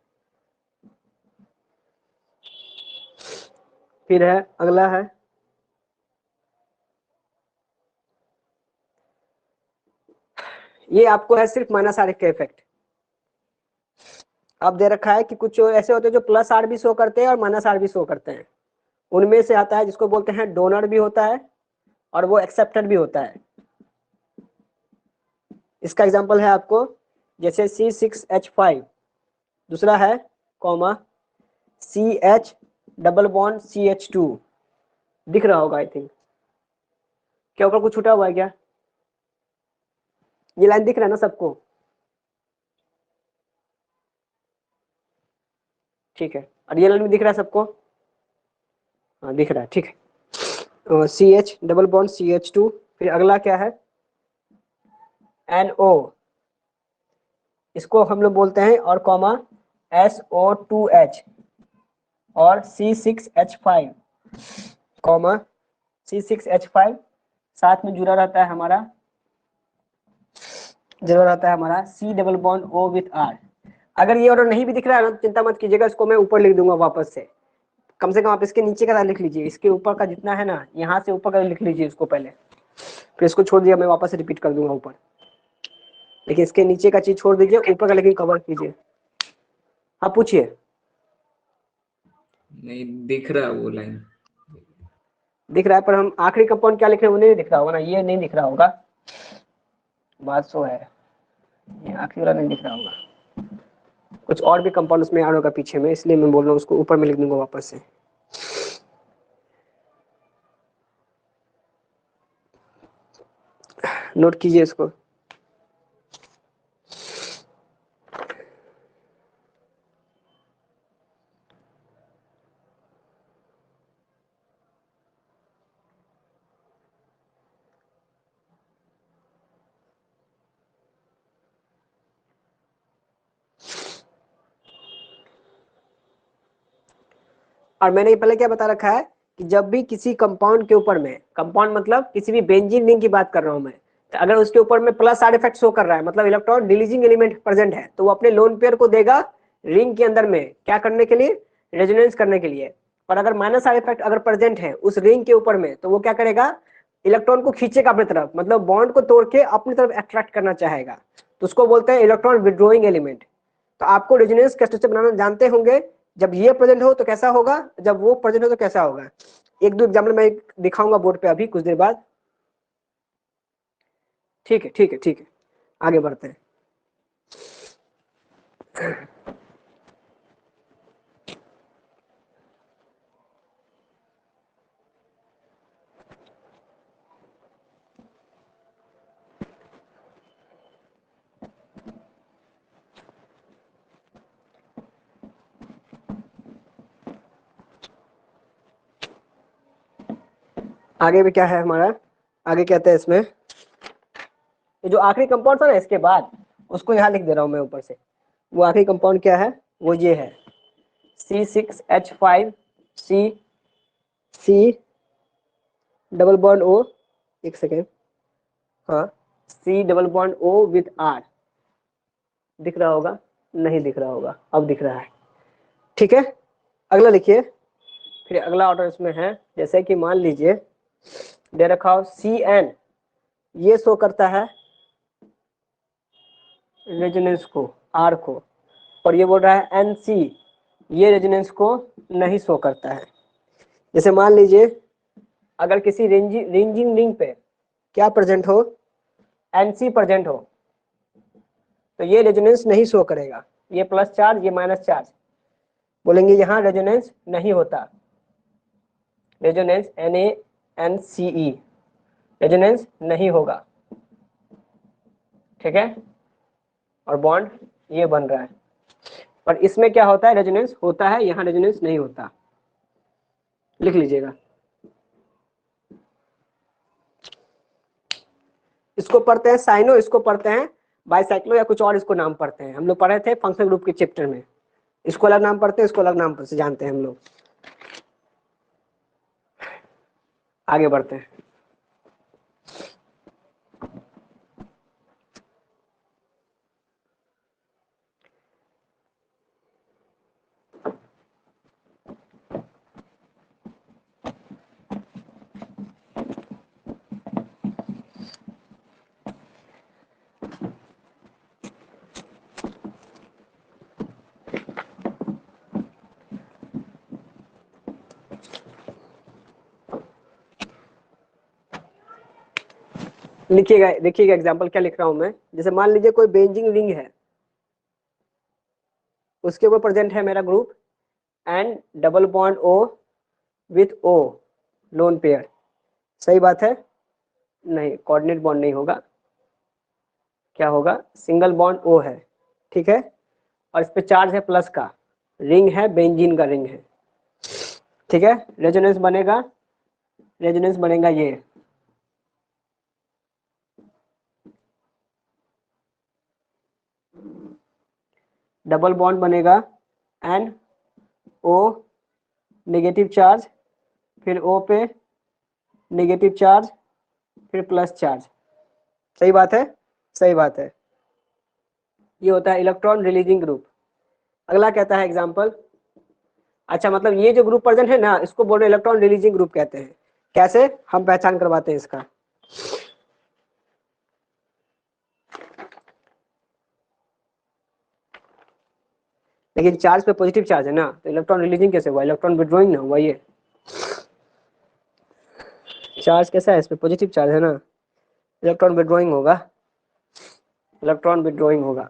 फिर है अगला है ये आपको है सिर्फ माइनस आर का इफेक्ट। अब दे रखा है कि कुछ ऐसे होते हैं जो प्लस आर भी शो करते हैं और माइनस आर भी शो करते हैं, उनमें से आता है जिसको बोलते हैं डोनर भी होता है और वो एक्सेप्टेड भी होता है। इसका एग्जांपल है आपको जैसे C6H5, दूसरा है comma CH double bond CH2, दिख रहा होगा आई थिंक, क्या ऊपर कुछ छूटा हुआ है क्या? ये लाइन दिख रहा है ना सबको? ठीक है, और ये लाइन भी दिख रहा है सबको? हाँ दिख रहा है, ठीक है। CH डबल बॉन्ड CH2, फिर अगला क्या है NO, इसको हम लोग बोलते हैं और कॉमा SO2H और C6H5 कॉमा C6H5 साथ में जुड़ा रहता है हमारा C double bond O with R। अगर ये ऑर्डर नहीं भी दिख रहा है ना तो चिंता मत कीजिएगा, इसको मैं ऊपर लिख दूंगा वापस से। कम से कम आप इसके नीचे का लिख लीजिए, इसके ऊपर का जितना है ना यहाँ से ऊपर का लिख लीजिए इसको पहले, फिर इसको छोड़ दिया मैं वापस रिपीट कर दूंगा ऊपर, लेकिन इसके नीचे का चीज छोड़ दीजिए, ऊपर का लेकिन कवर कीजिए। हाँ पूछिए। नहीं दिख रहा वो लाइन, दिख रहा है पर हम आखिरी कंपाउंड क्या लिख रहे हैं वो नहीं दिख रहा होगा ना, ये नहीं दिख रहा होगा, बात सो है, ये आखिरी वाला नहीं दिख रहा होगा, कुछ और भी कंपाउंड उसमें ऐड होगा पीछे में, इसलिए मैं बोल रहा हूँ उसको ऊपर में लिख दूंगा वापस से। नोट कीजिए इसको। और मैंने पहले क्या बता रखा है कि जब भी किसी कंपाउंड के ऊपर में, कंपाउंड मतलब किसी भी बेंजीन रिंग की बात कर रहा हूं मैं, तो अगर उसके ऊपर में प्लस साइड इफेक्ट शो कर रहा है मतलब इलेक्ट्रॉन डिलीजिंग एलिमेंट प्रेजेंट है, तो वो अपने लोन पेयर को देगा रिंग के अंदर में क्या करने के लिए, रेजोनेंस करने के लिए। और अगर माइनस साइड इफेक्ट अगर प्रेजेंट है उस रिंग के ऊपर में, तो वो क्या करेगा, इलेक्ट्रॉन को खींचेगा अपनी तरफ, मतलब बॉन्ड को तोड़ के अपनी तरफ अट्रैक्ट करना चाहेगा, तो उसको बोलते हैं इलेक्ट्रॉन विड्रॉइंग एलिमेंट। तो आपको रेजोनेंस का स्ट्रक्चर बनाना जानते होंगे, जब ये प्रेजेंट हो तो कैसा होगा, जब वो प्रेजेंट हो तो कैसा होगा। एक दो एग्जाम्पल मैं दिखाऊंगा बोर्ड पे अभी कुछ देर बाद। ठीक है ठीक है ठीक है, आगे बढ़ते हैं। आगे भी क्या है हमारा, आगे कहते हैं इसमें ये जो आखिरी कंपाउंड था ना इसके बाद, उसको यहाँ लिख दे रहा हूँ मैं ऊपर से। वो आखिरी कंपाउंड क्या है, वो ये है C6H5 C double bond O, एक सेकेंड, हाँ C double bond O with R, दिख रहा होगा, नहीं दिख रहा होगा, अब दिख रहा है, ठीक है। अगला लिखिए, फिर अगला ऑर्डर इसमें है जैसे कि मान लीजिए दे रखा हो CN, ये शो करता है रेजोनेंस को, R को, और ये बोल रहा है NC, ये रेजोनेंस को नहीं शो करता है। जैसे मान लीजिए अगर किसी रेंजिंग रिंग पे क्या प्रेजेंट हो, NC प्रेजेंट हो, तो ये रेजोनेंस नहीं शो करेगा, ये प्लस चार्ज ये माइनस चार्ज, बोलेंगे यहाँ रेजोनेंस नहीं होता, रेजोनेंस NaNCE, रेजोनेंस नहीं होगा, ठीक है। और बॉन्ड ये बन रहा है, और इसमें क्या होता है, रेजोनेंस होता है, यहाँ रेजोनेंस नहीं होता, लिख लीजिएगा। इसको पढ़ते हैं साइनो, इसको पढ़ते हैं बाइसाइक्लो या कुछ और इसको नाम पढ़ते हैं। हम लोग पढ़े थे फंक्शनल ग्रुप के चैप्टर में। इसको अलग नाम पढ़ते हैं, इसको अलग नाम से जानते हैं हम लोग। आगे बढ़ते हैं। लिखिएगा, देखिएगा एग्जांपल क्या लिख रहा हूं मैं। जैसे मान लीजिए कोई बेंजीन रिंग है, उसके ऊपर प्रेजेंट है मेरा group and double bond O with O lone pair. सही बात है? नहीं, कोऑर्डिनेट बॉन्ड नहीं होगा, क्या होगा, सिंगल बॉन्ड ओ है, ठीक है। और इस पे चार्ज है प्लस का, रिंग है, बेंजीन का रिंग है, ठीक है। रेजोनेंस बनेगा, रेजोनेंस बनेगा ये, डबल बॉन्ड बनेगा एंड ओ नेगेटिव चार्ज, फिर ओ पे नेगेटिव चार्ज, फिर प्लस चार्ज। सही बात है? सही बात है। ये होता है इलेक्ट्रॉन रिलीजिंग ग्रुप। अगला कहता है एग्जांपल, अच्छा मतलब ये जो ग्रुप प्रेजेंट है ना, इसको बोल रहे हैं इलेक्ट्रॉन रिलीजिंग ग्रुप कहते हैं। कैसे हम पहचान करवाते हैं इसका। लेकिन चार्ज पे पॉजिटिव चार्ज है ना, तो इलेक्ट्रॉन रिलीजिंग कैसे हुआ, इलेक्ट्रॉन विड्रॉइंग ना हुआ। ये चार्ज कैसा है, इस पे पॉजिटिव चार्ज है ना, इलेक्ट्रॉन विड्रॉइंग होगा, इलेक्ट्रॉन विड्रॉइंग होगा,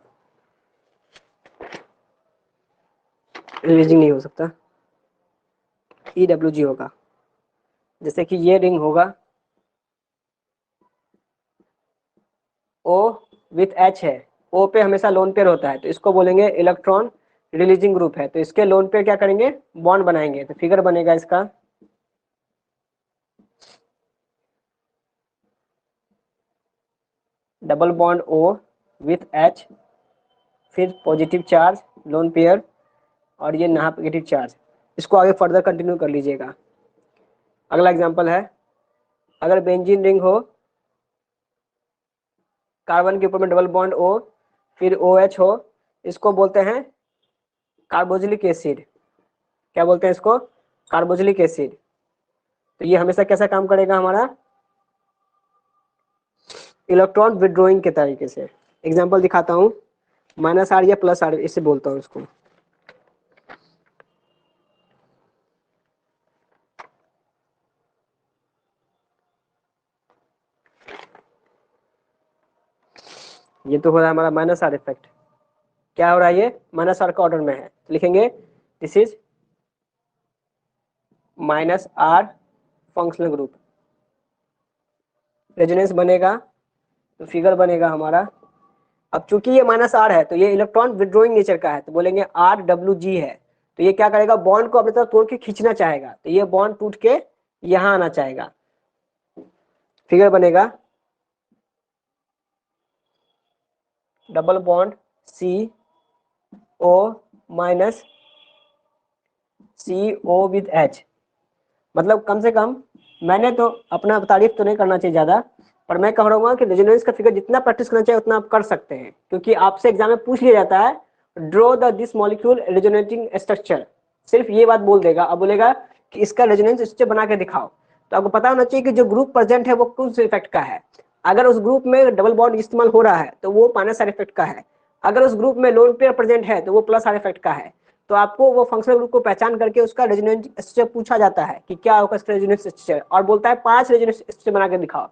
रिलीजिंग नहीं हो सकता, EWG होगा। जैसे कि ये रिंग होगा, O विथ H है, O पे हमेशा लोन पेयर होता है, तो इसको बोलेंगे इलेक्ट्रॉन रिलीजिंग ग्रुप है। तो इसके लोन पेयर क्या करेंगे, बॉन्ड बनाएंगे। तो फिगर बनेगा इसका, double bond O with H, फिर पॉजिटिव चार्ज लोन पेयर, और ये नेगेटिव चार्ज। इसको आगे फर्दर कंटिन्यू कर लीजिएगा। अगला एग्जांपल है, अगर बेंजीन रिंग हो, कार्बन के ऊपर में डबल बॉन्ड O, फिर OH हो, इसको बोलते हैं कार्बोक्सिलिक एसिड। क्या बोलते हैं इसको, कार्बोक्सिलिक एसिड। तो ये हमेशा कैसा काम करेगा हमारा, इलेक्ट्रॉन विड्रॉइंग के तरीके से। एग्जांपल दिखाता हूँ, -R या +R, इससे बोलता हूँ इसको। ये तो हो रहा है हमारा -R इफेक्ट। क्या हो रहा है, ये -R का ऑर्डर में है। लिखेंगे this is -R functional group. Resonance बनेगा तो फिगर बनेगा हमारा। अब चूंकि ये -R है, तो ये इलेक्ट्रॉन विड्रॉइंग नेचर का है, तो बोलेंगे RWG है। तो ये क्या करेगा, बॉन्ड को अपनी तरफ तोड़ के खींचना चाहेगा, तो ये बॉन्ड टूट के यहां आना चाहेगा। फिगर बनेगा double bond CO minus CO with H। मतलब कम से कम, मैंने तो अपना तारीफ तो नहीं करना चाहिए ज़्यादा, पर मैं कह रहा हूँ कि रेजोनेंस का फिगर जितना प्रैक्टिस करना चाहिए उतना आप कर सकते हैं, क्योंकि आपसे एग्जाम में पूछ लिया जाता है draw the this molecule resonating structure. सिर्फ ये बात बोल देगा, अब बोलेगा कि इसका रेजोनेंस स्ट्रक्चर बना के दिखाओ। तो आपको पता होना चाहिए कि जो ग्रुप प्रेजेंट है वो किस इफेक्ट का है। अगर उस ग्रुप में डबल बॉन्ड इस्तेमाल हो रहा है तो वो -R इफेक्ट का है। अगर उस ग्रुप में लोन पेयर प्रेजेंट है तो वो +R इफेक्ट का है। तो आपको वो फंक्शनल ग्रुप को पहचान करके उसका रेजोनेंस स्ट्रक्चर पूछा जाता है कि क्या होगा इसका रेजोनेंस स्ट्रक्चर, और बोलता है 5 रेजोनेंस स्ट्रक्चर बना के दिखाओ।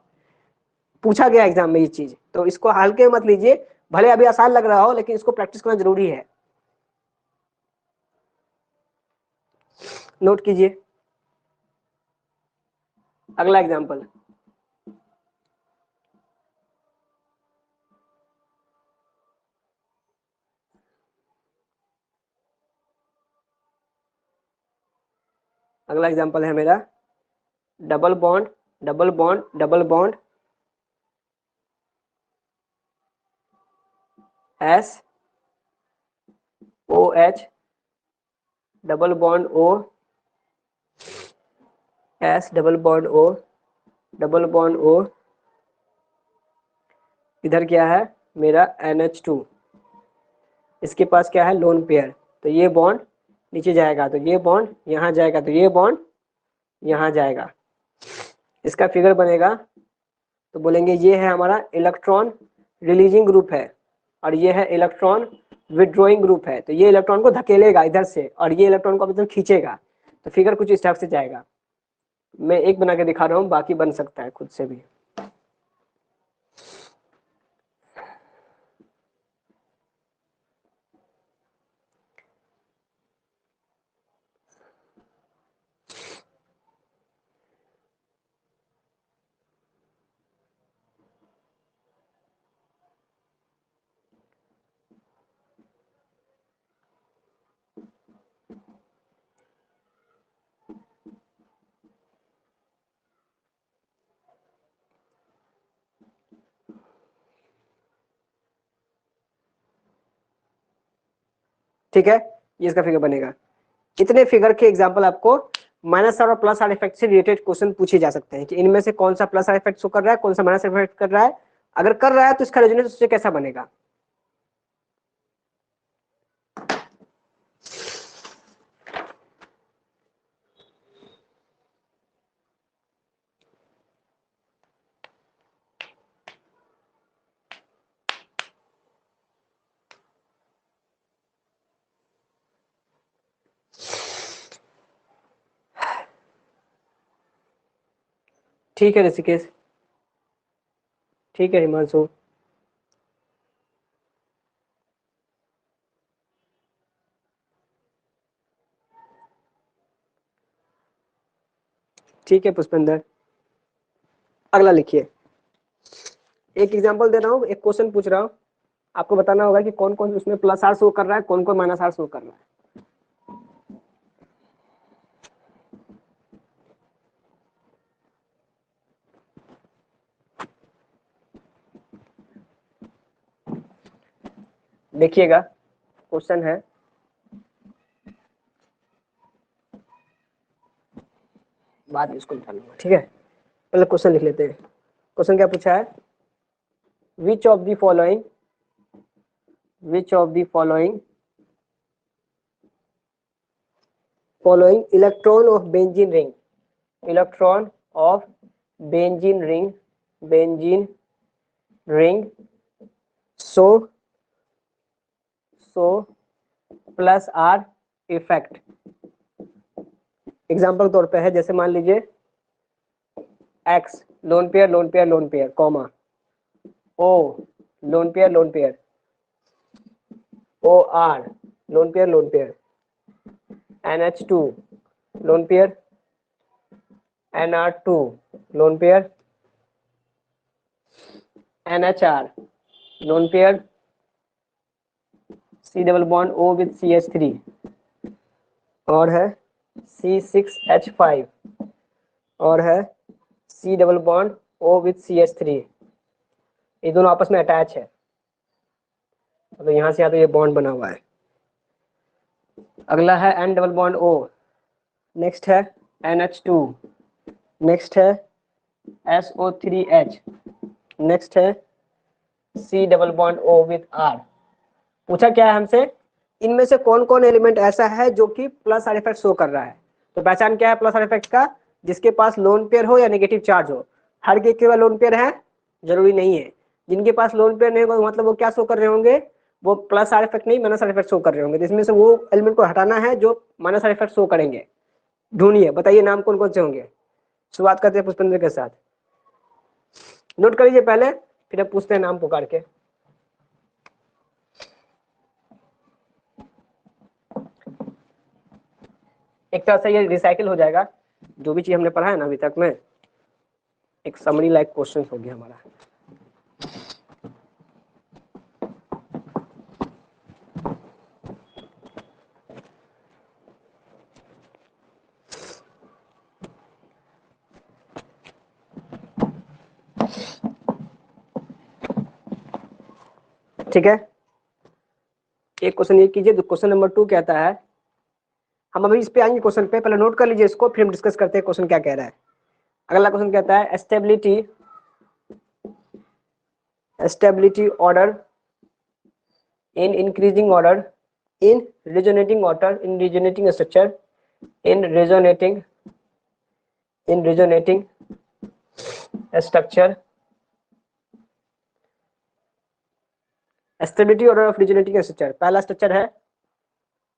पूछा गया एग्जाम में ये चीज, तो इसको हल्के मत लीजिए। भले अभी आसान लग रहा हो, लेकिन इसको प्रैक्टिस करना जरूरी है। नोट कीजिए। अगला एग्जाम्पल, अगला एग्जाम्पल है मेरा double bond double bond double bond S O H double bond O S double bond O double bond O, इधर क्या है मेरा NH2, इसके पास क्या है लोन पेयर, तो ये बॉन्ड नीचे जाएगा, तो ये बॉन्ड यहाँ जाएगा, तो ये बॉन्ड यहाँ जाएगा, इसका फिगर बनेगा। तो बोलेंगे ये है हमारा इलेक्ट्रॉन रिलीजिंग ग्रुप है और ये है इलेक्ट्रॉन विड्रॉइंग ग्रुप है, तो ये इलेक्ट्रॉन को धकेलेगा इधर से और ये इलेक्ट्रॉन को अपनी तरफ खींचेगा, तो फिगर कुछ इस टाइप से जाएगा। मैं एक बना के दिखा रहा हूँ, बाकी बन सकता है खुद से भी। ठीक है, ये इसका फिगर बनेगा। इतने फिगर के एग्जांपल आपको माइनस आर और प्लस आर इफेक्ट से रिलेटेड क्वेश्चन पूछे जा सकते हैं कि इनमें से कौन सा प्लस आर इफेक्ट शो कर रहा है, कौन सा माइनस आर इफेक्ट कर रहा है, अगर कर रहा है तो इसका रेजोनेंस उससे कैसा बनेगा। ठीक है ऋषिकेश, ठीक है हिमांशु, ठीक है पुष्पेंद्र, अगला लिखिए। एक एग्जांपल दे रहा हूँ, एक क्वेश्चन पूछ रहा हूँ, आपको बताना होगा कि कौन कौन उसमें प्लस आर शो कर रहा है, कौन कौन माइनस आर शो कर रहा है। देखिएगा क्वेश्चन है, बाद में इसको निकालूंगा, ठीक है, पहले क्वेश्चन लिख लेते हैं। क्वेश्चन क्या पूछा है, which of the following electron of benzene ring, electron of benzene ring so plus R effect. Example तौर पे है, जैसे मान लीजिए X lone pair comma O lone pair O R lone pair NH2 lone pair NR2 lone pair NHR lone pair C double bond O with CH3 और है C6H5 और है C double bond O with CH3, ये दोनों आपस में अटैच है, तो यहाँ से यहाँ तो ये बॉन्ड बना हुआ है। अगला है N double bond O, next है NH2, नेक्स्ट है SO3H, नेक्स्ट है C double bond O with R। पूछा क्या है हमसे, इनमें से कौन कौन एलिमेंट ऐसा है जो कि प्लस आर इफेक्ट शो कर रहा है। तो पहचान क्या है प्लस आर इफेक्ट का, जिसके पास लोन पेयर हो या नेगेटिव चार्ज हो। हर के केवल लोन पेयर है जरूरी नहीं है, जिनके पास लोन पेयर नहीं होगा मतलब वो क्या शो कर रहे होंगे, वो प्लस आर इफेक्ट नहीं माइनस आर इफेक्ट शो कर रहे होंगे। तो इसमें से वो एलिमेंट को हटाना है जो माइनस आर इफेक्ट शो करेंगे। ढूंढिए, बताइए नाम कौन कौन से होंगे। शुरुआत करते हैं पुष्पेंद्र के साथ, नोट कर लीजिए पहले, फिर अब पूछते हैं नाम पुकार के। एक तरह से ये रिसाइकिल हो जाएगा, जो भी चीज हमने पढ़ा है ना अभी तक में, एक समरी लाइक क्वेश्चन हो गया हमारा। ठीक है, एक क्वेश्चन ये कीजिए। क्वेश्चन नंबर 2 कहता है, हम अभी इस पे आएंगे क्वेश्चन पे, पहले नोट कर लीजिए इसको, फिर हम डिस्कस करते हैं क्वेश्चन क्या कह रहा है। अगला क्वेश्चन कहता है stability order in increasing order in resonating structure in resonating structure stability order of resonating structure। पहला स्ट्रक्चर है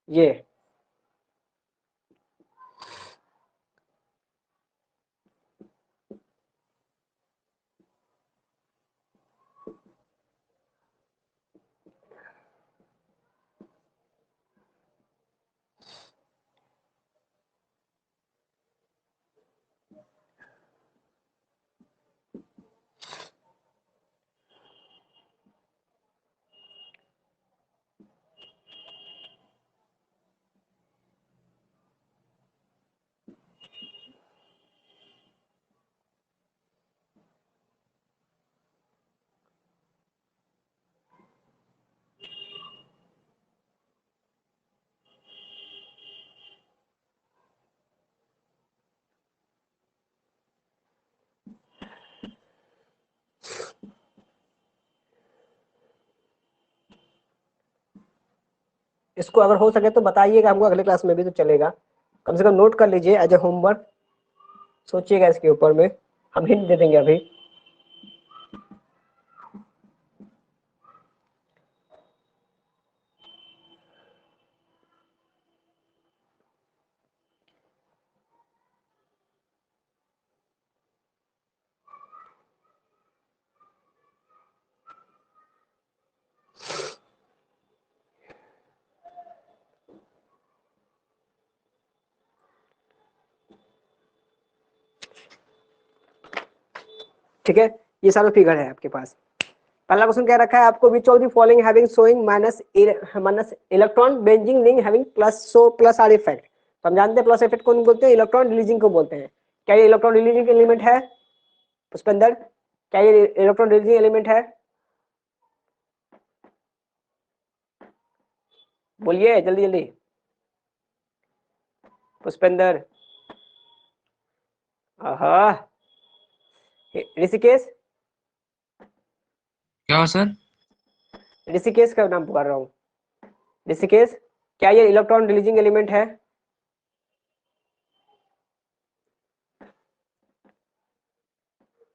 ये, इसको अगर हो सके तो बताइएगा हमको, अगले क्लास में भी तो चलेगा, कम से कम नोट कर लीजिए एज ए होमवर्क, सोचिएगा इसके ऊपर में, हम हिंट दे देंगे अभी। ठीक है, ये सारे फिगर है आपके पास। पहला क्वेश्चन क्या रखा है आपको, विच of the following having showing minus electron benzene ring having plus R effect. तो हम जानते हैं प्लस इफेक्ट कौन बोलते हैं, इलेक्ट्रॉन रिलीजिंग को बोलते हैं। क्या ये इलेक्ट्रॉन रिलीजिंग एलिमेंट है पुष्पेंद्र? क्या ये इलेक्ट्रॉन रिलीजिंग एलिमेंट है? बोलिए जल्दी जल्दी पुष्पेंद्र। ऋषिकेश, क्या हो सर? ऋषिकेश का नाम पुकार रहा हूँ। ऋषिकेश, क्या ये इलेक्ट्रॉन रिलीजिंग एलिमेंट है?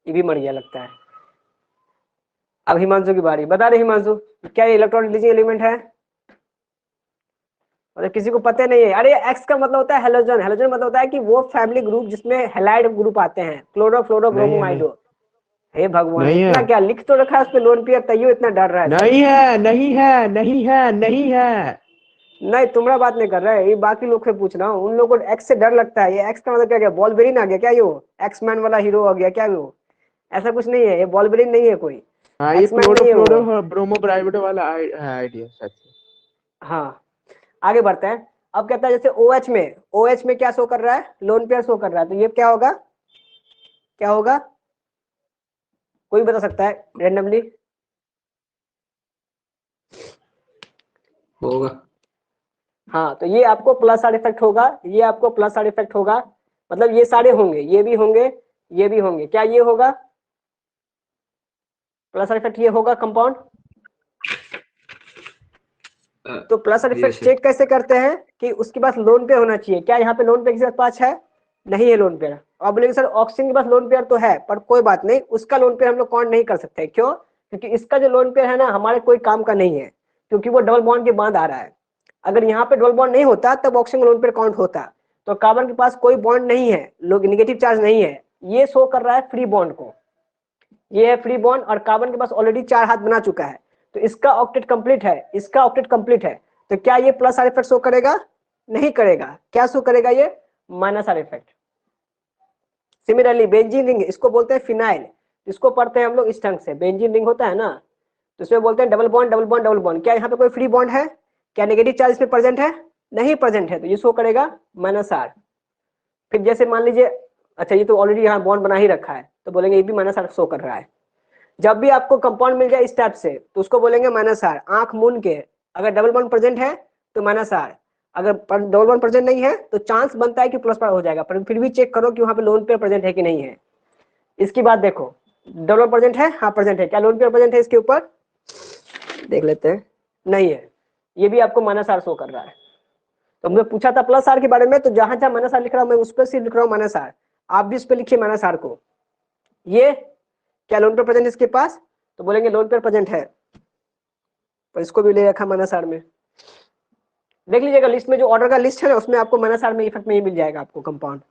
ये भी मर गया लगता है। अब हिमांशु की बारी, बता रहे हिमांशु, क्या ये इलेक्ट्रॉन रिलीजिंग एलिमेंट है? और किसी को पता नहीं है। अरे एक्स का मतलब होता है हेलोजन, हेलोजन मतलब होता है कि वो फैमिली ग्रुप जिसमें हैलाइड ग्रुप आते हैं, क्लोरो फ्लोरो ब्रोमोमाइडो। हे भगवान, नहीं इतना है। क्या लिख तो रखा है उस पे लोन पियर, तैयो इतना डर रहा है। नहीं है, नहीं है, नहीं है, नहीं है। नहीं तुम्हारा बात नहीं कर रहा है, ये बाकी लोग से पूछ रहा हूँ, उन लोगों को एक्स से डर लगता है। ये एक्स का मतलब क्या गया, बॉलबेरिन आ गया क्या? यो एक्स मैन वाला हीरो आ गया क्या? वो ऐसा कुछ नहीं है, ये बॉलबेरिन नहीं है कोई, हाँ, ये एक्स मैन क्लोरो नहीं है वो। फ्लोरो ब्रोमोब्राइड वाला आइडिया सच है। हाँ आगे बढ़ते हैं। अब कहता है जैसे OH में, OH में क्या शो कर रहा है, लोन पेयर शो कर रहा है, तो ये क्या होगा, क्या होगा? कोई बता सकता है रेंडमली? होगा। हाँ तो ये आपको प्लस साइड इफेक्ट होगा, ये आपको प्लस साइड इफेक्ट होगा, मतलब ये सारे होंगे, ये भी होंगे, ये भी होंगे। क्या ये होगा प्लस साइड इफेक्ट? ये होगा कंपाउंड। तो प्लस साइड इफेक्ट चेक कैसे करते हैं कि उसके पास लोन पेयर होना चाहिए। क्या यहाँ पे लोन पेयर किसी के पास है? नहीं है लोन पेयर। अब बोलेंगे सर ऑक्सीजन के पास लोन पेयर तो है, पर कोई बात नहीं, उसका लोन पेयर हम लोग काउंट नहीं कर सकते। क्यों? क्योंकि इसका जो लोन पेयर है ना हमारे कोई काम का नहीं है, क्योंकि वो डबल बॉन्ड के बाद आ रहा है। अगर यहाँ पे डबल बॉन्ड नहीं होता तब ऑक्सीजन का लोन पेयर काउंट होता। तो कार्बन के पास कोई बॉन्ड नहीं है, लोग निगेटिव चार्ज नहीं है, ये शो कर रहा है फ्री बॉन्ड को। ये है फ्री बॉन्ड और कार्बन के पास ऑलरेडी 4 हाथ बना चुका है, तो इसका ऑक्टेट कंप्लीट है, इसका ऑक्टेट कंप्लीट है। तो क्या ये प्लस आर इफेक्ट शो करेगा? नहीं करेगा। क्या शो करेगा? ये minus R effect. Similarly benzene ring, इसको बोलते हैं फिनाइल, इसको पढ़ते हैं हम लोग इस ढंग से, बेंजीन रिंग होता है ना, तो इसमें बोलते हैं double bond double bond double bond. क्या यहाँ पे कोई फ्री बॉन्ड है? क्या नेगेटिव चार्ज इसमें प्रेजेंट है? नहीं प्रेजेंट है, तो ये शो करेगा माइनस आर। फिर जैसे मान लीजिए, अच्छा ये तो ऑलरेडी यहाँ बॉन्ड बना ही रखा है, तो बोलेंगे ये भी माइनस आर शो कर रहा है। जब भी आपको कंपाउंड मिल जाए इस टाइप से तो उसको बोलेंगे माइनस आर। आंख मूंद के अगर डबल बॉन्ड प्रेजेंट है तो -R, अगर डबल बॉन्ड प्रेजेंट नहीं है तो चांस बनता है कि +R हो जाएगा, पर फिर भी चेक करो कि वहां पे लोन पेयर प्रेजेंट है कि नहीं है। इसकी बात देखो, डबल प्रेजेंट है, हाँ प्रेजेंट है, क्या लोन पेयर प्रेजेंट है इसके ऊपर, देख लेते हैं, नहीं है, ये भी आपको -R शो कर रहा है। तो हमने पूछा था +R के बारे में, तो जहां जहां -R लिख रहा हूं मैं उस पर सिर्फ लिख रहा हूँ -R, आप भी उस पर लिखिए -R को। ये क्या लोन पेयर प्रेजेंट इसके पास, तो बोलेंगे लोन पेयर प्रेजेंट है, पर इसको भी ले रखा -R में। देख लीजिएगा लिस्ट में, जो ऑर्डर का लिस्ट है ना उसमें आपको -R में इफेक्ट में ही मिल जाएगा आपको कंपाउंड।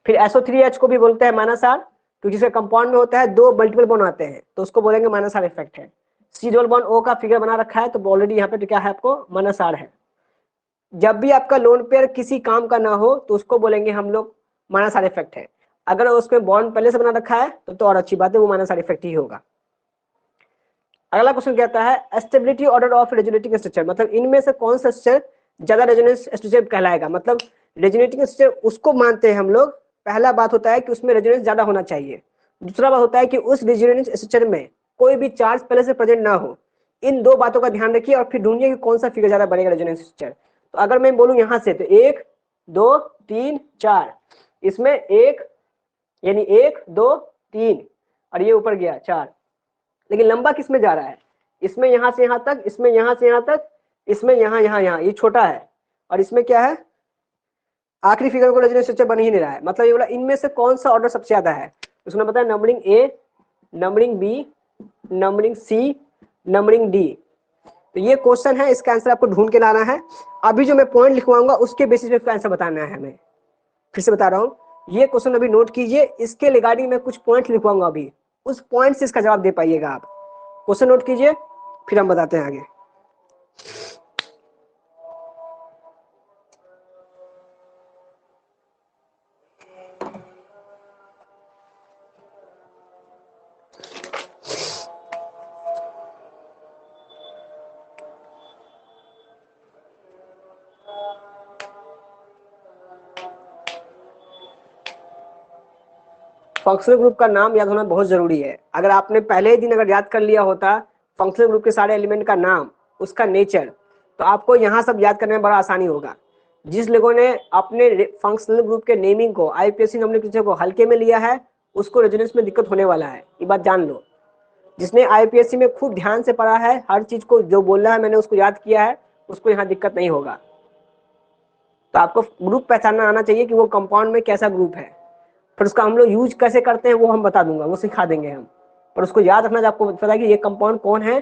फिर SO3H को भी बोलते हैं -R, क्योंकि इसके कंपाउंड में होता है 2 मल्टीपल बॉन्ड आते हैं, तो उसको बोलेंगे -R इफेक्ट है। C डबल बॉन्ड O का फिगर बना रखा है, तो ऑलरेडी यहाँ पे क्या है आपको -R है। जब भी आपका लोन पेयर किसी काम का ना हो तो उसको बोलेंगे हम लोग -R इफेक्ट है। अगर उसमें बॉन्ड पहले से बना रखा है तो और अच्छी बात है, वो -R इफेक्ट ही होगा। अगला क्वेश्चन कहता है stability order of resonating structure, मतलब इनमें से कौन सा स्ट्रक्चर ज्यादा रेजोनेंस स्ट्रक्चर कहलाएगा। मतलब रेजोनेटिंग स्ट्रक्चर उसको मानते हैं हम लोग, पहला बात होता है कि उसमें रेजोनेंस ज्यादा होना चाहिए, दूसरा बात होता है कि उस रेजोनेटिंग स्ट्रक्चर में कोई भी चार्ज पहले से प्रेजेंट ना हो। इन दो बातों का ध्यान रखिए और फिर ढूंढिए कि कौन सा फिगर ज्यादा बनेगा रेजोनेंस स्ट्रक्चर। तो अगर मैं बोलूं यहां से तो 1 2 3 4, इसमें 1 यानी 1 2 3 और ये ऊपर गया 4, लेकिन लंबा किस में जा रहा है, इसमें यहां से यहां तक, इसमें यहां से यहां तक, इसमें यहां यहां यहां, ये छोटा है, और इसमें क्या है आखिरी फिगर को रेजोनेंस स्ट्रक्चर बन ही नहीं रहा है। मतलब ये बोला इनमें से कौन सा ऑर्डर सबसे ज्यादा है, उसने बताया numbering A, numbering B, numbering C, numbering D। तो ये क्वेश्चन है, इसका आंसर आपको ढूंढ के लाना है। अभी जो मैं पॉइंट लिखवाऊंगा उसके बेसिस पे इसका आंसर बताना है हमें। फिर से बता रहा हूँ, ये क्वेश्चन अभी नोट कीजिए, इसके रिगार्डिंग मैं कुछ पॉइंट लिखवाऊंगा अभी, उस पॉइंट से इसका जवाब दे पाइएगा आप। क्वेश्चन नोट कीजिए, फिर हम बताते हैं आगे। फंक्शनल ग्रुप का नाम याद होना बहुत जरूरी है। अगर आपने पहले ही दिन अगर याद कर लिया होता फंक्शनल ग्रुप के सारे एलिमेंट का नाम, उसका नेचर, तो आपको यहाँ सब याद करने में बड़ा आसानी होगा। जिस लोगों ने अपने फंक्शनल ग्रुप के नेमिंग को आईपीएससी नोमेनक्लेचर को हल्के में लिया है उसको रेजोनेंस में दिक्कत होने वाला है, ये बात जान लो। जिसने आईपीएससी में खूब ध्यान से पढ़ा है, हर चीज को जो बोल रहा है मैंने उसको याद किया है, उसको यहाँ दिक्कत नहीं होगा। तो आपको ग्रुप पहचानना आना चाहिए कि वो कंपाउंड में कैसा ग्रुप है, फिर उसका हम लोग यूज कैसे करते हैं वो हम बता दूंगा, वो सिखा देंगे हम। पर उसको याद रखना, आपको पता है कि ये कंपाउंड कौन है,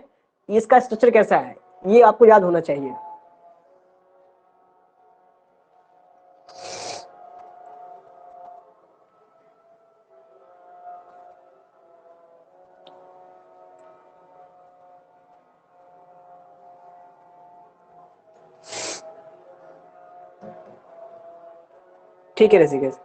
इसका स्ट्रक्चर कैसा है, ये आपको याद होना चाहिए। ठीक है ऋषिकेश।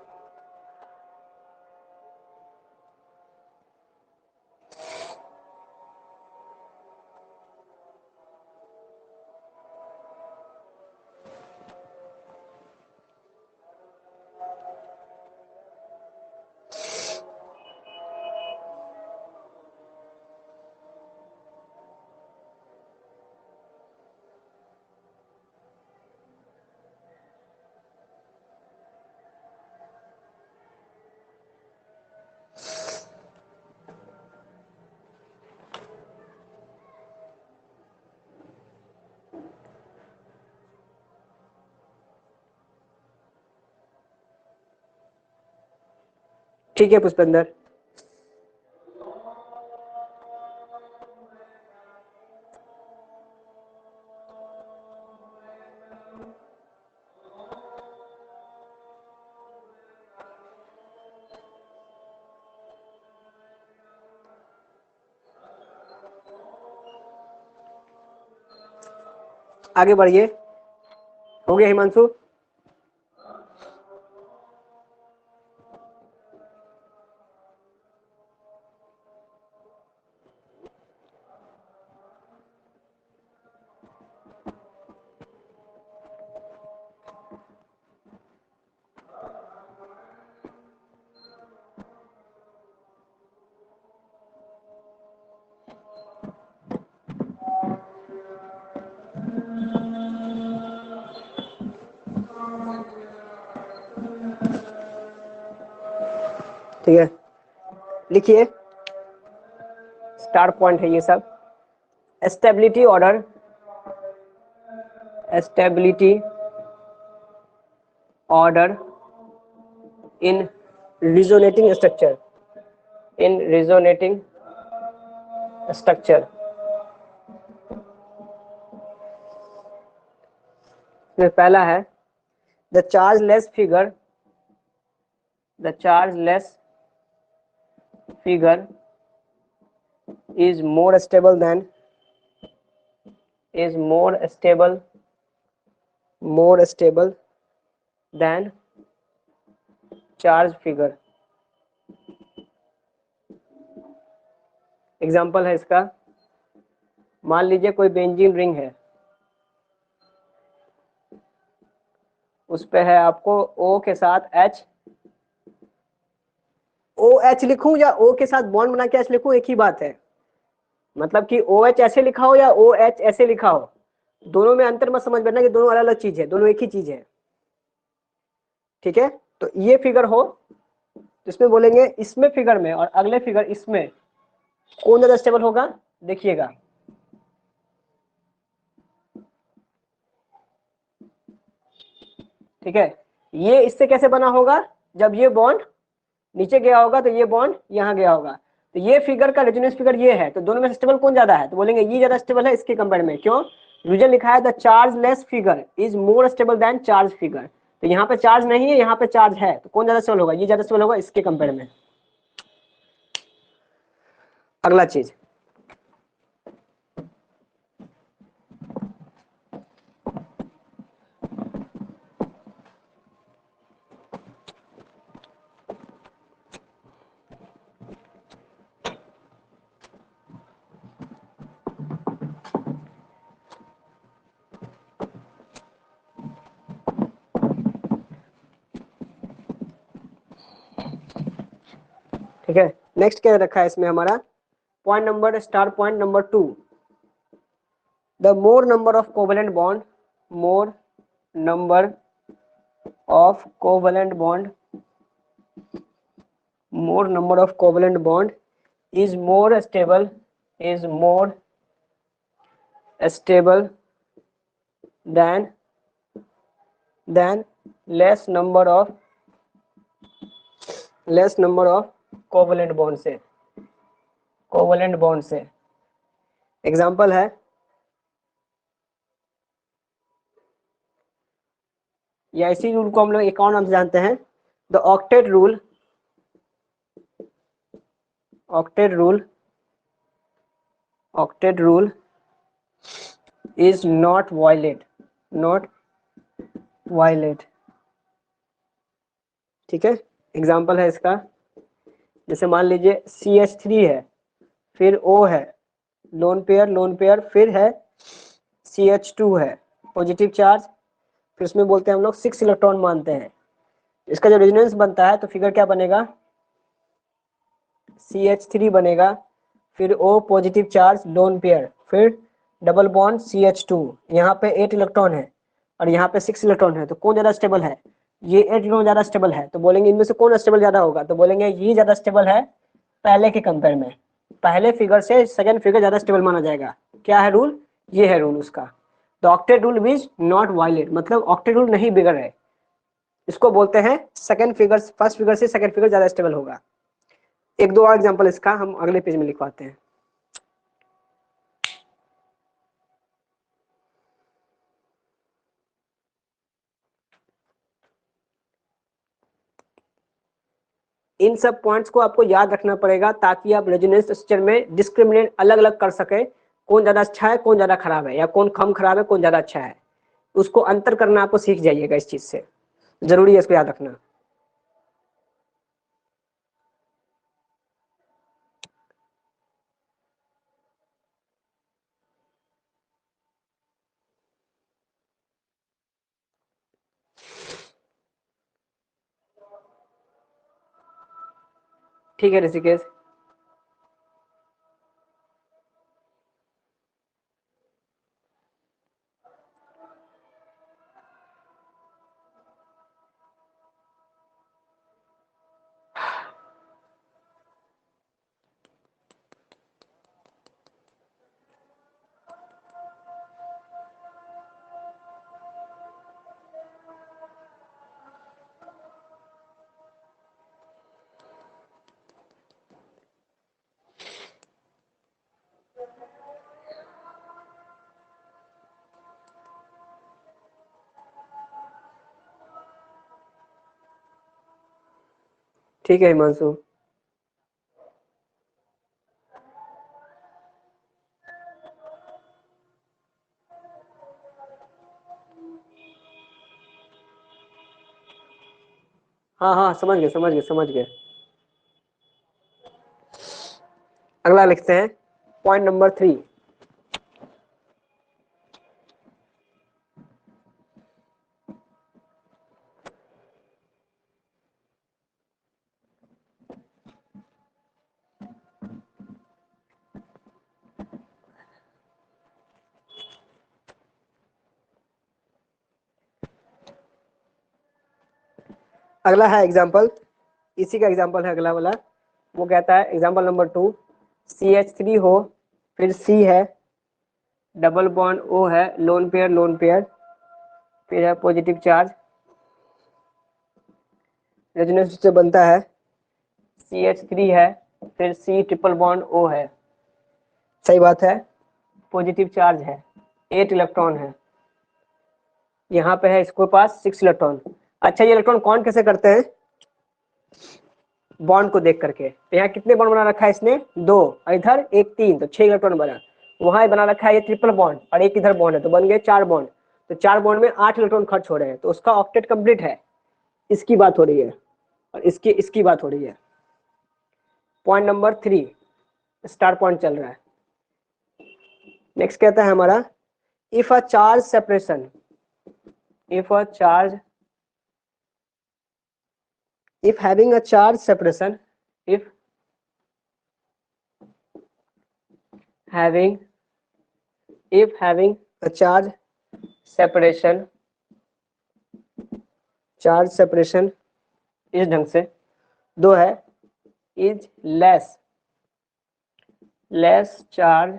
ठीक है पुष्पेंद्र। आगे बढ़िए, हो गया हिमांशु। ठीक है, लिखिए, स्टार पॉइंट है ये सब। Stability order, stability order in resonating structure, in resonating structure. पहला है the chargeless figure, the chargeless figure is more stable than, is more stable than charge figure। Example है इसका, मान लीजिए कोई बेंजीन रिंग है, उस पे है आपको O के साथ H, OH लिखूं या O के साथ बॉन्ड बना के H लिखूं, एक ही बात है। मतलब कि OH ऐसे लिखा हो या OH ऐसे लिखा हो, दोनों में अंतर मत समझ बैठना कि दोनों अलग अलग चीज है, दोनों एक ही चीज है। ठीक है, तो ये फिगर हो तो इसमें बोलेंगे, इसमें फिगर में और अगले फिगर इसमें कौन ज्यादा स्टेबल होगा, देखिएगा। ठीक है, ये इससे कैसे बना होगा, जब ये बॉन्ड नीचे गया होगा तो ये बॉन्ड यहाँ गया होगा, तो ये फिगर का रेजोनेंस फिगर ये है, तो दोनों में स्टेबल कौन ज्यादा है, तो बोलेंगे ये ज्यादा स्टेबल है इसके कंपेयर में। क्यों, रीजन लिखा है the chargeless figure is more stable then charge figure, तो यहाँ पे चार्ज नहीं है, यहाँ पे चार्ज है, तो कौन ज्यादा स्टेबल होगा, ये ज्यादा स्टेबल होगा इसके कंपेयर में। अगला चीज, ठीक है, नेक्स्ट क्या रखा है इसमें हमारा, point number star point number 2, the more number of covalent bond, more number of covalent bond, more number of covalent bond is more stable, is more stable than less number of covalent bond से, covalent bond से। एग्जाम्पल है, या इसी रूल को हम लोग एक और नाम से जानते हैं, the octet rule, octet rule is not violate। ठीक है, एग्जाम्पल है इसका, जैसे मान लीजिए CH3 है, फिर O है, लोन पेयर, फिर है CH2 है, पॉजिटिव चार्ज, फिर उसमें बोलते हैं हम लोग 6 इलेक्ट्रॉन मानते हैं। इसका जो रेजोनेंस बनता है तो फिगर क्या बनेगा, CH3 बनेगा, फिर O positive charge lone pair, फिर डबल बॉन्ड CH2, यहाँ पे 8 इलेक्ट्रॉन है और यहाँ पे 6 इलेक्ट्रॉन है, तो कौन ज्यादा स्टेबल है, ये 8 इलेक्ट्रॉन ज्यादा स्टेबल है, तो बोलेंगे इनमें से कौन स्टेबल ज्यादा होगा, तो बोलेंगे ये ज्यादा स्टेबल है पहले के कंपेयर में, पहले फिगर से सेकंड फिगर ज्यादा स्टेबल माना जाएगा। क्या है रूल, ये है रूल उसका, the octet rule is not violate, मतलब ऑक्टेट रूल नहीं बिगड़ रहे, इसको बोलते हैं सेकंड फिगर, फर्स्ट फिगर से सेकंड फिगर ज्यादा स्टेबल होगा। एक दो और एग्जांपल इसका हम अगले पेज में लिखवाते हैं। इन सब पॉइंट्स को आपको याद रखना पड़ेगा ताकि आप रेजोनेंस स्ट्रक्चर में डिस्क्रिमिनेट अलग अलग कर सके, कौन ज्यादा अच्छा है कौन ज्यादा खराब है, या कौन कम खराब है कौन ज्यादा अच्छा है, उसको अंतर करना आपको सीख जाइएगा, इस चीज से जरूरी है इसको याद रखना। ठीक है ऋषिकेश, ठीक है हिमांशु। हाँ हाँ समझ गए समझ गए समझ गए। अगला लिखते हैं पॉइंट नंबर 3। अगला है एग्जाम्पल, इसी का एग्जाम्पल है अगला वाला। वो कहता है एग्जाम्पल नंबर 2, CH3 हो, फिर C है, डबल बॉन्ड O है, लोन पेयर, फिर है पॉजिटिव चार्ज, रेजोनेंस से बनता है CH3 है, फिर C ट्रिपल बॉन्ड O है। सही बात है, पॉजिटिव चार्ज है, 8 इलेक्ट्रॉन है, यहाँ पे है इसके पास 6 इलेक्ट्रॉन। अच्छा, ये इलेक्ट्रॉन कौन कैसे करते हैं? बॉन्ड को देख करके। तो यहाँ कितने बॉन्ड बना रखा है इसने? 2, और इधर 1 3, तो 6 इलेक्ट्रॉन बना। वहां बना रखा है ये ट्रिपल बॉन्ड और एक इधर बॉन्ड है, तो बन गए 4 बॉन्ड। तो 4 बॉन्ड में 8 इलेक्ट्रॉन खर्च हो रहे हैं, तो उसका ऑक्टेट कंप्लीट है। इसकी बात हो रही है और इसकी बात हो रही है। पॉइंट नंबर 3 स्टार पॉइंट चल रहा है। नेक्स्ट कहता है हमारा if a charge separation, if having a charge separation, if having a charge separation इस ढंग से दो है, is less charge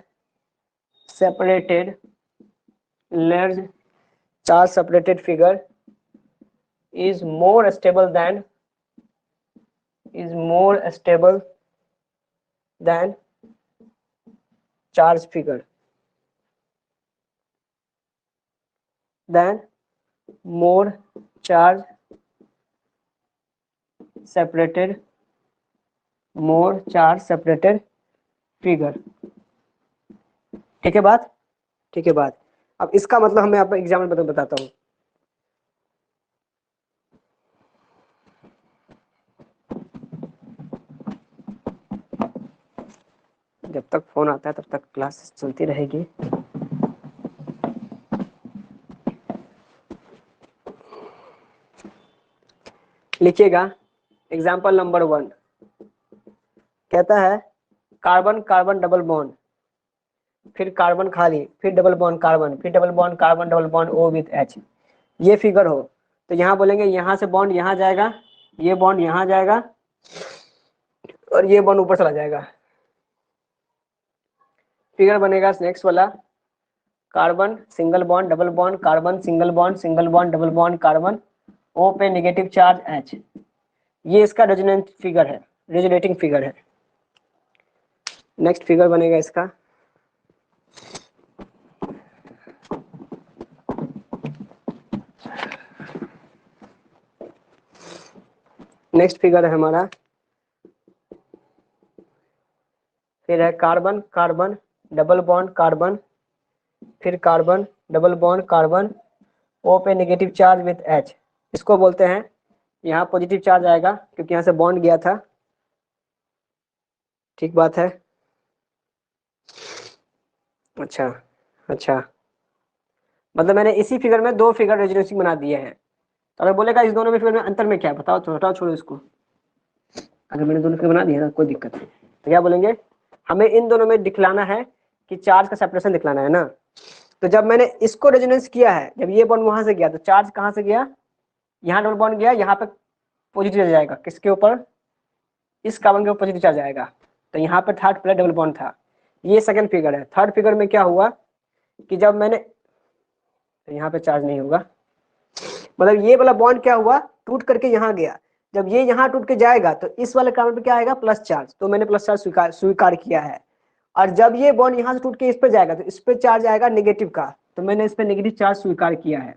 separated, large charge separated figure is more stable than charge figure, more charge separated figure। ठीक है बात? ठीक है बात। अब इसका मतलब मैं आपको एग्जाम्पल बताता हूँ। जब तक फोन आता है तब तक क्लास चलती रहेगी। लिखिएगा एग्जाम्पल नंबर 1 कहता है कार्बन कार्बन डबल बॉन्ड, फिर कार्बन खाली, फिर डबल बॉन्ड कार्बन, फिर double bond carbon, double bond O with H। ये फिगर हो तो यहाँ बोलेंगे यहाँ से बॉन्ड यहाँ जाएगा, ये बॉन्ड यहाँ जाएगा और ये बॉन्ड ऊपर चला जाएगा। फिगर बनेगा नेक्स्ट वाला, carbon single bond double bond carbon, single bond double bond carbon, O पे नेगेटिव चार्ज H। ये इसका रेजोनेंट फिगर है, रेजोनेटिंग फिगर है। नेक्स्ट फिगर बनेगा इसका, नेक्स्ट फिगर है हमारा, फिर है carbon carbon double bond carbon, फिर carbon double bond carbon, O पे नेगेटिव चार्ज विथ H। इसको बोलते हैं, यहाँ पॉजिटिव चार्ज आएगा क्योंकि यहाँ से बॉन्ड गया था। ठीक बात है। अच्छा मतलब मैंने इसी फिगर में 2 फिगर रेजोनेंसिंग बना दिए हैं। तो अगर बोलेगा इस दोनों में फिगर में अंतर में क्या है बताओ, तो हटाओ छोड़ो इसको। अगर मैंने दोनों फिगर बना दिया ना कोई दिक्कत नहीं, तो क्या बोलेंगे, हमें इन दोनों में दिखलाना है कि चार्ज का सेपरेशन दिखलाना है ना। तो जब मैंने इसको रेजोनेंस किया है, जब ये बॉन्ड वहां से गया तो चार्ज कहाँ से गया, यहाँ डबल बॉन्ड गया, यहाँ पे पॉजिटिव चार्ज आएगा, किसके ऊपर, इस कार्बन के ऊपर पॉजिटिव चार्ज आएगा। तो यहाँ पे थर्ड प्लेट डबल बॉन्ड था। ये सेकंड फिगर है। थर्ड फिगर में क्या हुआ कि जब मैंने, तो यहाँ पे चार्ज नहीं होगा, मतलब ये वाला बॉन्ड क्या हुआ, टूट करके यहाँ गया। जब ये यहाँ टूट के जाएगा तो इस वाले कार्बन पे क्या आएगा, प्लस चार्ज। तो मैंने प्लस चार्ज स्वीकार किया है। और जब ये बॉन्ड यहाँ से टूट के इस पे जाएगा तो इस पे चार्ज आएगा नेगेटिव का, तो मैंने इस पे नेगेटिव चार्ज स्वीकार किया है।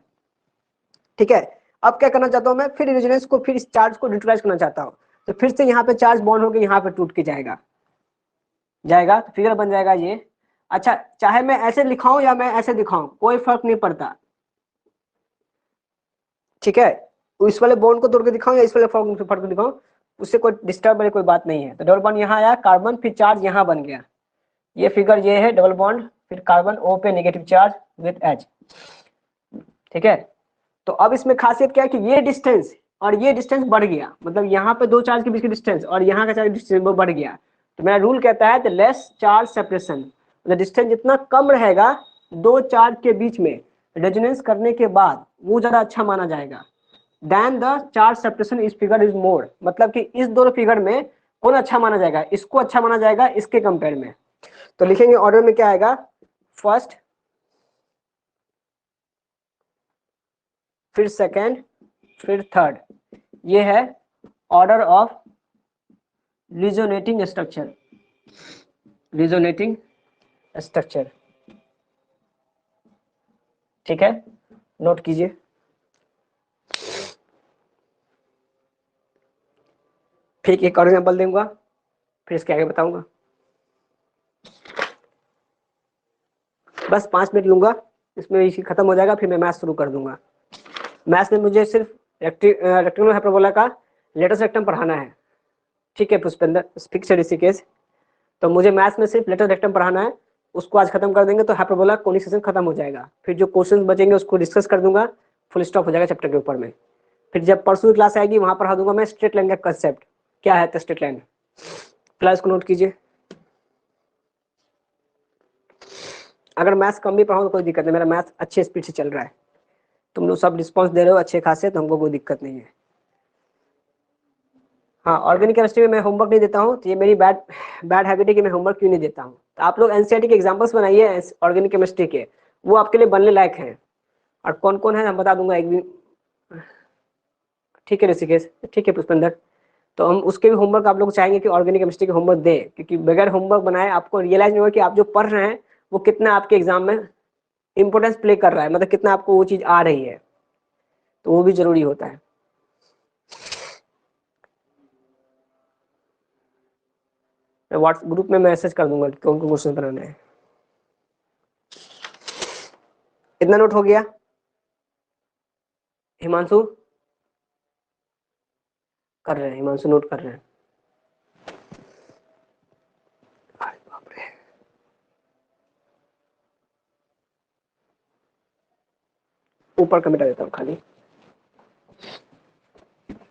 ठीक है। अब क्या करना चाहता हूँ मैं, फिर रेजोनेंस को, फिर इस चार्ज को न्यूट्रलाइज करना चाहता हूँ। तो फिर से यहाँ पे चार्ज बॉन्ड होकर यहाँ पे टूट के जाएगा तो फिगर बन जाएगा ये। अच्छा, चाहे मैं ऐसे लिखाऊं या मैं ऐसे दिखाऊं, कोई फर्क नहीं पड़ता, ठीक है। इस वाले बॉन्ड को तोड़ के दिखाऊं या इस वाले फर्क को दिखाऊं, उससे कोई डिस्टर्ब वाली कोई बात नहीं है। तो डबल बॉन्ड यहाँ आया, कार्बन, फिर चार्ज यहाँ बन गया। ये फिगर ये है, डबल बॉन्ड, फिर कार्बन O पे नेगेटिव चार्ज विथ H, ठीक है। तो अब इसमें खासियत क्या है कि ये डिस्टेंस और ये डिस्टेंस बढ़ गया, मतलब यहाँ पे दो चार्ज के बीच की डिस्टेंस और यहाँ का चार्ज डिस्टेंस वो बढ़ गया। तो मेरा रूल कहता है लेस चार्ज सेपरेशन, मतलब डिस्टेंस जितना कम रहेगा दो चार्ज के बीच में रेजोनेंस करने के बाद, वो ज्यादा अच्छा माना जाएगा। देन द चार्ज सेपरेशन इस फिगर इज मोर, मतलब कि इस दोनों फिगर में कौन अच्छा माना जाएगा, इसको अच्छा माना जाएगा इसके कंपेयर में। तो लिखेंगे ऑर्डर में क्या आएगा, फर्स्ट, फिर सेकेंड, फिर थर्ड। ये है order of resonating structure, resonating structure, ठीक है, नोट कीजिए। फिर एक और एग्जांपल दूंगा, फिर इसके आगे बताऊंगा। बस 5 मिनट लूंगा, इसमें इसी खत्म हो जाएगा, फिर मैं मैथ शुरू कर दूंगा। मैथ्स में मुझे सिर्फ रेक्टेंगुलर हाइपरबोला का लेटेस्ट रेक्टम पढ़ाना है, ठीक है पुष्पेंद्र, फिक्स ऋषिकेश। तो मुझे मैथ्स में सिर्फ लेटेस्ट रेक्टम पढ़ाना है, उसको आज खत्म कर देंगे तो हाइपरबोला कोनिक सेक्शन खत्म हो जाएगा। फिर जो क्वेश्चन बचेंगे उसको डिस्कस कर दूंगा, फुल स्टॉप हो जाएगा चैप्टर के ऊपर में। फिर जब परसों की क्लास आएगी वहां पढ़ा दूंगा मैं स्ट्रेट लाइन का कंसेप्ट, क्या है तो स्ट्रेट लाइन। प्लस को नोट कीजिए। अगर मैथ्स कम भी पढ़ाऊँ तो कोई दिक्कत नहीं, मेरा मैथ अच्छे स्पीड से चल रहा है, तुम लोग सब रिस्पॉन्स दे रहे हो अच्छे खासे, तो हमको कोई दिक्कत नहीं है। हाँ, ऑर्गेनिक केमिस्ट्री में मैं होमवर्क नहीं देता हूँ, तो ये मेरी बैड हैबिट है कि मैं होमवर्क क्यों नहीं देता हूँ। तो आप लोग एनसीईआरटी के एग्जाम्पल्स बनाइए ऑर्गेनिक केमिस्ट्री के, वो आपके लिए बनने लायक हैं। और कौन कौन है हम बता दूंगा एक भी, ठीक है ऋषिकेश, ठीक है पुष्पेंद्र। तो हम उसके भी होमवर्क आप लोग चाहेंगे कि ऑर्गेनिक केमिस्ट्री के होमवर्क दें, क्योंकि बगैर होमवर्क बनाए आपको रियलाइज नहीं होगा कि आप जो पढ़ रहे हैं वो कितना आपके एग्जाम में इंपॉर्टेंस प्ले कर रहा है, मतलब कितना आपको वो चीज आ रही है, तो वो भी जरूरी होता है। मैं व्हाट्सएप ग्रुप में मैसेज कर दूंगा कि कौन कौन क्वेश्चन बनाना है। इतना नोट हो गया हिमांशु? कर रहे हैं, हिमांशु नोट कर रहे हैं। बाप रे, ऊपर का मिटा देता हूँ खाली।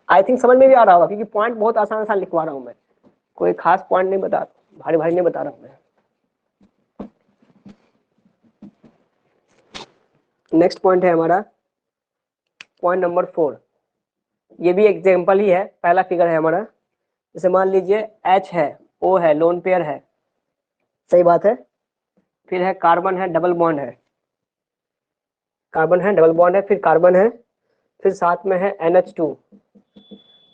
आई थिंक समझ में भी आ रहा होगा, क्योंकि पॉइंट बहुत आसान आसान लिखवा रहा हूँ मैं, कोई खास पॉइंट नहीं बता, भारी भारी नहीं बता रहा हूँ मैं। नेक्स्ट पॉइंट है हमारा पॉइंट नंबर 4। ये भी एग्जांपल ही है, पहला फिगर है हमारा। जैसे मान लीजिए H है, O है, लोन पेयर है, सही बात है। फिर है कार्बन है, डबल बॉन्ड है, कार्बन है, डबल बॉन्ड है, फिर कार्बन है, फिर साथ में है NH2,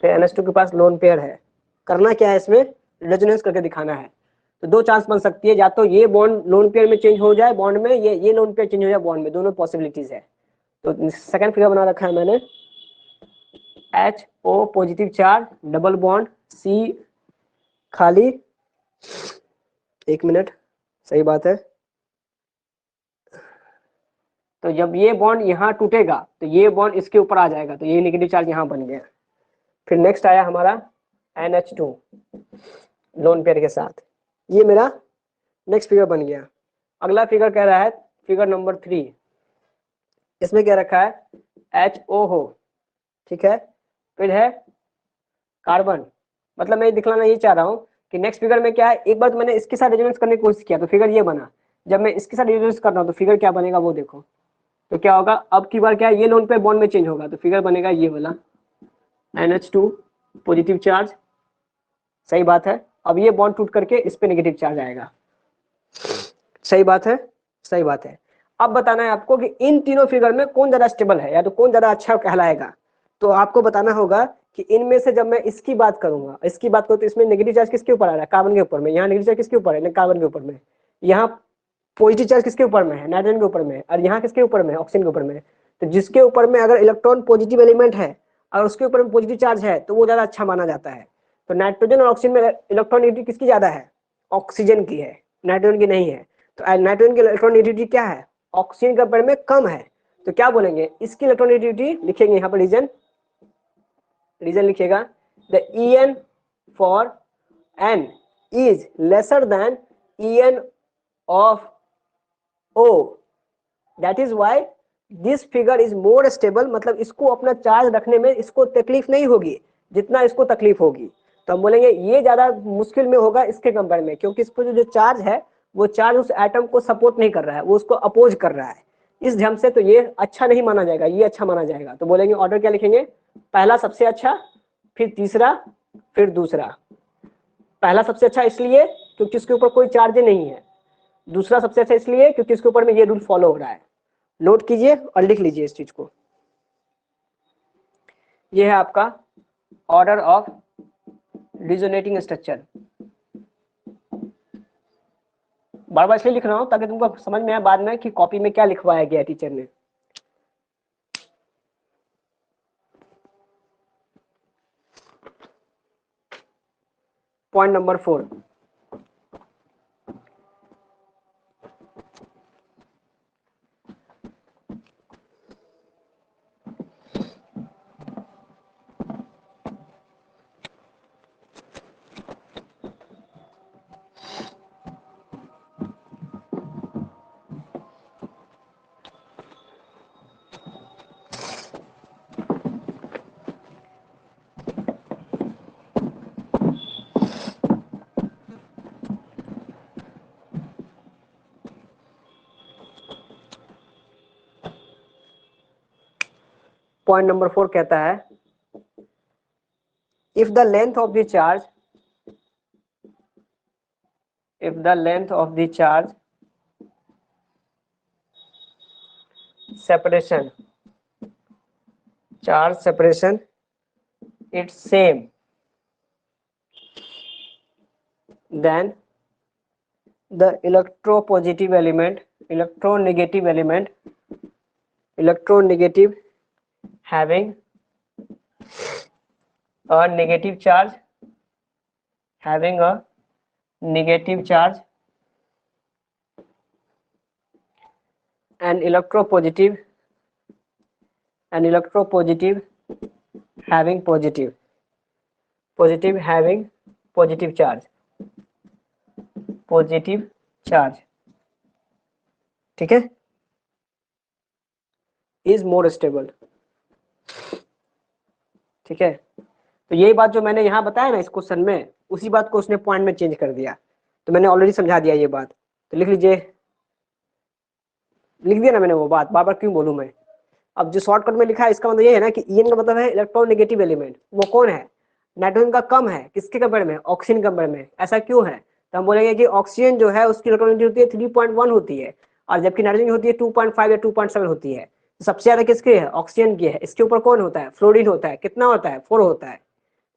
फिर NH2 के पास लोन पेयर है। करना क्या है इसमें, रेजोनेंस करके दिखाना है। तो दो चांस बन सकती है, या तो ये बॉन्ड लोन पेयर में चेंज हो जाए बॉन्ड में, ये लोन पेयर चेंज हो जाए बॉन्ड में, दोनों पॉसिबिलिटीज है। तो सेकंड फिगर बना रखा है मैंने, HO positive charge, double bond, C खाली, एक मिनट, सही बात है। तो जब ये बॉन्ड यहाँ टूटेगा तो ये बॉन्ड इसके ऊपर आ जाएगा, तो ये नेगेटिव चार्ज यहाँ बन गया। फिर नेक्स्ट आया हमारा NH2 लोन पेयर के साथ, ये मेरा नेक्स्ट फिगर बन गया। अगला फिगर कह रहा है फिगर नंबर 3, इसमें क्या रखा है HO हो, ठीक है। फिर है कार्बन, मतलब मैं दिखलाना ये चाह रहा हूँ कि नेक्स्ट फिगर में क्या है। एक बार तो मैंने इसके साथ रेजोनेंस करने की कोशिश किया तो फिगर ये बना, जब मैं इसके साथ रेजोनेंस कर रहा हूँ तो फिगर क्या बनेगा वो देखो। तो क्या होगा, अब की बार क्या है, ये लोन पे बॉन्ड में चेंज होगा, तो फिगर बनेगा ये वाला, NH2 पॉजिटिव चार्ज, सही बात है। अब ये बॉन्ड टूट करके इस पे नेगेटिव चार्ज आएगा, सही बात है, सही बात है। अब बताना है आपको कि इन तीनों फिगर में कौन ज्यादा स्टेबल है, या तो कौन ज्यादा अच्छा कहलाएगा। तो आपको बताना होगा कि इनमें से जब मैं इसकी बात करूंगा, इसकी बात करूँ तो इसमें नेगेटिव चार्ज किसके ऊपर आ रहा है, कार्बन के ऊपर में। यहाँ नेगेटिव चार्ज किसके ऊपर है, कार्बन के ऊपर में। यहाँ पॉजिटिव चार्ज किसके ऊपर में है, नाइट्रोजन के ऊपर में। और यहाँ किसके ऊपर में, ऑक्सीजन के ऊपर में। तो जिसके ऊपर में अगर इलेक्ट्रॉन पॉजिटिव एलिमेंट है और उसके ऊपर में पॉजिटिव चार्ज है तो वो ज्यादा अच्छा माना जाता है। तो नाइट्रोजन और ऑक्सीजन में इलेक्ट्रॉनिटी किसकी ज्यादा है? ऑक्सीजन की है, नाइट्रोजन की नहीं है। तो नाइट्रोजन की इलेक्ट्रॉनिटी क्या है? ऑक्सीजन के कंपेयर में कम है। तो क्या बोलेंगे, इसकी इलेक्ट्रॉनिटी लिखेंगे यहाँ पर रीजन लिखिएगा, the En for N is lesser than En of O, that is why this figure is more stable. मतलब इसको अपना चार्ज रखने में इसको तकलीफ नहीं होगी जितना इसको तकलीफ होगी। तो हम बोलेंगे ये ज्यादा मुश्किल में होगा इसके कंपेयर में, क्योंकि इस पर जो चार्ज है वो चार्ज उस एटम को सपोर्ट नहीं कर रहा है, वो उसको अपोज कर रहा है। इस ढंग से तो ये अच्छा नहीं माना जाएगा, ये अच्छा माना जाएगा। तो बोलेंगे ऑर्डर क्या लिखेंगे, पहला सबसे अच्छा, फिर तीसरा, फिर दूसरा। पहला सबसे अच्छा इसलिए क्योंकि इसके ऊपर कोई चार्ज नहीं है, दूसरा सबसे अच्छा इसलिए क्योंकि इसके ऊपर में ये रूल फॉलो हो रहा है। नोट कीजिए और लिख लीजिए इस चीज को। ये है आपका ऑर्डर ऑफ रिजोनेटिंग स्ट्रक्चर। बार बार इसलिए लिख रहा हूं ताकि तुमको समझ में आए बाद में कि कॉपी में क्या लिखवाया गया टीचर ने। पॉइंट नंबर 4, पॉइंट नंबर 4 कहता है, if the length of the charge separation charge separation it's same, then the electropositive electronegative having a negative charge and electropositive having positive charge, ठीक है, इज मोर स्टेबल। ठीक है, तो यही बात जो मैंने यहाँ बताया ना इस क्वेश्चन में, उसी बात को उसने पॉइंट में चेंज कर दिया। तो मैंने ऑलरेडी समझा दिया ये बात, तो लिख लीजिए, लिख दिया ना मैंने वो बात, बार बार क्यों बोलूं मैं। अब जो शॉर्टकट में लिखा है इसका मतलब ये है ना कि ईएन का मतलब है इलेक्ट्रोनेगेटिव एलिमेंट। वो कौन है? नाइट्रोजन का कम है, किसके कंपेयर में? ऑक्सीजन के कंपेयर में। ऐसा क्यों है? तो हम बोलेंगे कि ऑक्सीजन जो है उसकी इलेक्ट्रोनेगेटिव होती है 3.1 होती है, और जबकि नाइट्रोजन की होती है 2.5 या 2.7 होती है। तो सबसे ज्यादा किसकी है? ऑक्सीजन की है। इसके ऊपर कौन होता है? फ्लोरीन होता है। कितना होता है? 4 होता है।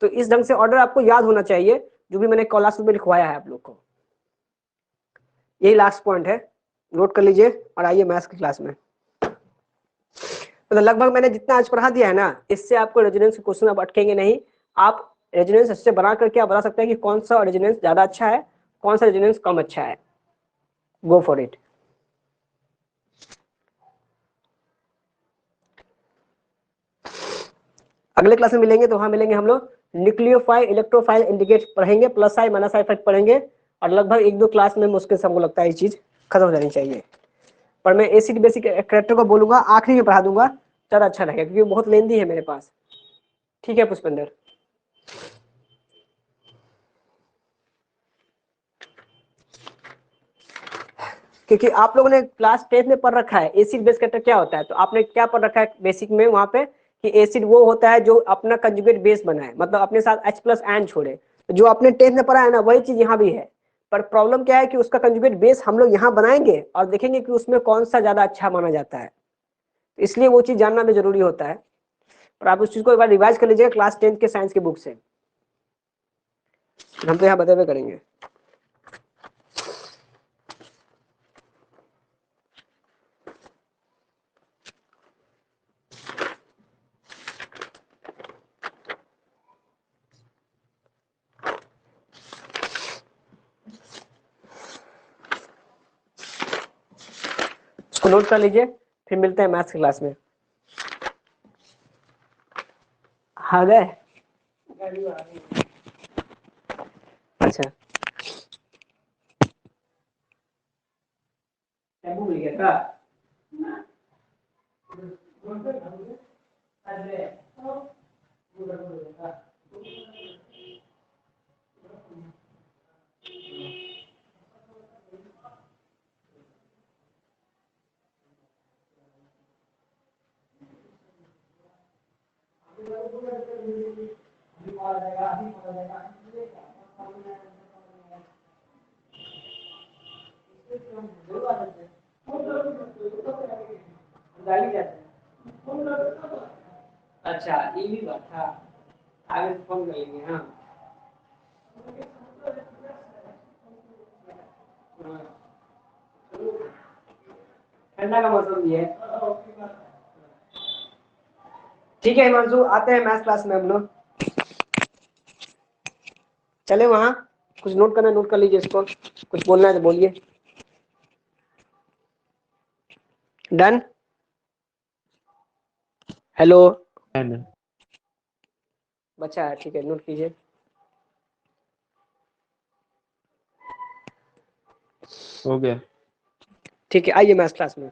तो इस ढंग से ऑर्डर आपको याद होना चाहिए, जो भी मैंने क्लास में लिखवाया है आप लोग को। यही लास्ट पॉइंट है, नोट कर लीजिए और आइए मैथ्स की क्लास में। तो लगभग मैंने जितना आज पढ़ा दिया है ना, इससे आपको रेजोनेंस के क्वेश्चन अब अटकेंगे नहीं। आप रेजोनेंस इससे बना करके आप बता सकते हैं कि कौन सा रेजोनेंस ज्यादा अच्छा है, कौन सा रेजोनेंस कम अच्छा है। Go for it. अगले क्लास में मिलेंगे, तो वहां मिलेंगे हम लोग न्यूक्लियोफाइल इलेक्ट्रोफाइल इंडिकेट पढ़ेंगे, plus I minus I effect पढ़ेंगे, और लगभग 1-2 क्लास में मुश्किल से हमको लगता है ये चीज खत्म हो जानी चाहिए। पर मैं एसिड बेसिक कैरेक्टर को बोलूंगा आखिरी में पढ़ा दूंगा, ज्यादा अच्छा रहेगा, क्योंकि बहुत लेंदी है मेरे पास। ठीक है पुष्पेंद्र, क्योंकि आप लोगों ने क्लास 10th में पढ़ रखा है एसिड बेस कैरेक्टर क्या होता है। तो आपने क्या पढ़ रखा है बेसिक में वहां पे कि एसिड वो होता है जो अपना कंजुगेट बेस बनाए, मतलब अपने साथ H प्लस आयन छोड़े। तो जो आपने 10th में पढ़ा है ना, वही चीज यहाँ भी है। पर प्रॉब्लम क्या है कि उसका कंजुगेट बेस हम लोग यहाँ बनाएंगे और देखेंगे कि उसमें कौन सा ज्यादा अच्छा माना जाता है। इसलिए वो चीज जानना भी जरूरी होता है। पर आप उस चीज को एक बार रिवाइज कर लीजिएगा क्लास 10th के साइंस के बुक से, हम तो यहाँ बताए हुए करेंगे। इसको नोट कर लीजिए, फिर मिलते हैं मैथ्स क्लास में। आ गए? अच्छा, टेम्पो मिल गया था? अच्छा, ये भी बात था, आगे फोन कर लेंगे। हाँ, ठंडा का मौसम भी है। ठीक है हिमांशु, आते हैं मैथ्स क्लास में हम लोग। चले वहाँ, कुछ नोट करना नोट कर लीजिए, इसको कुछ बोलना है तो बोलिए। डन? हेलो? है ना? बच्चा है, ठीक है, नोट कीजिए। हो गया। ठीक है, आइए मैथ्स क्लास में।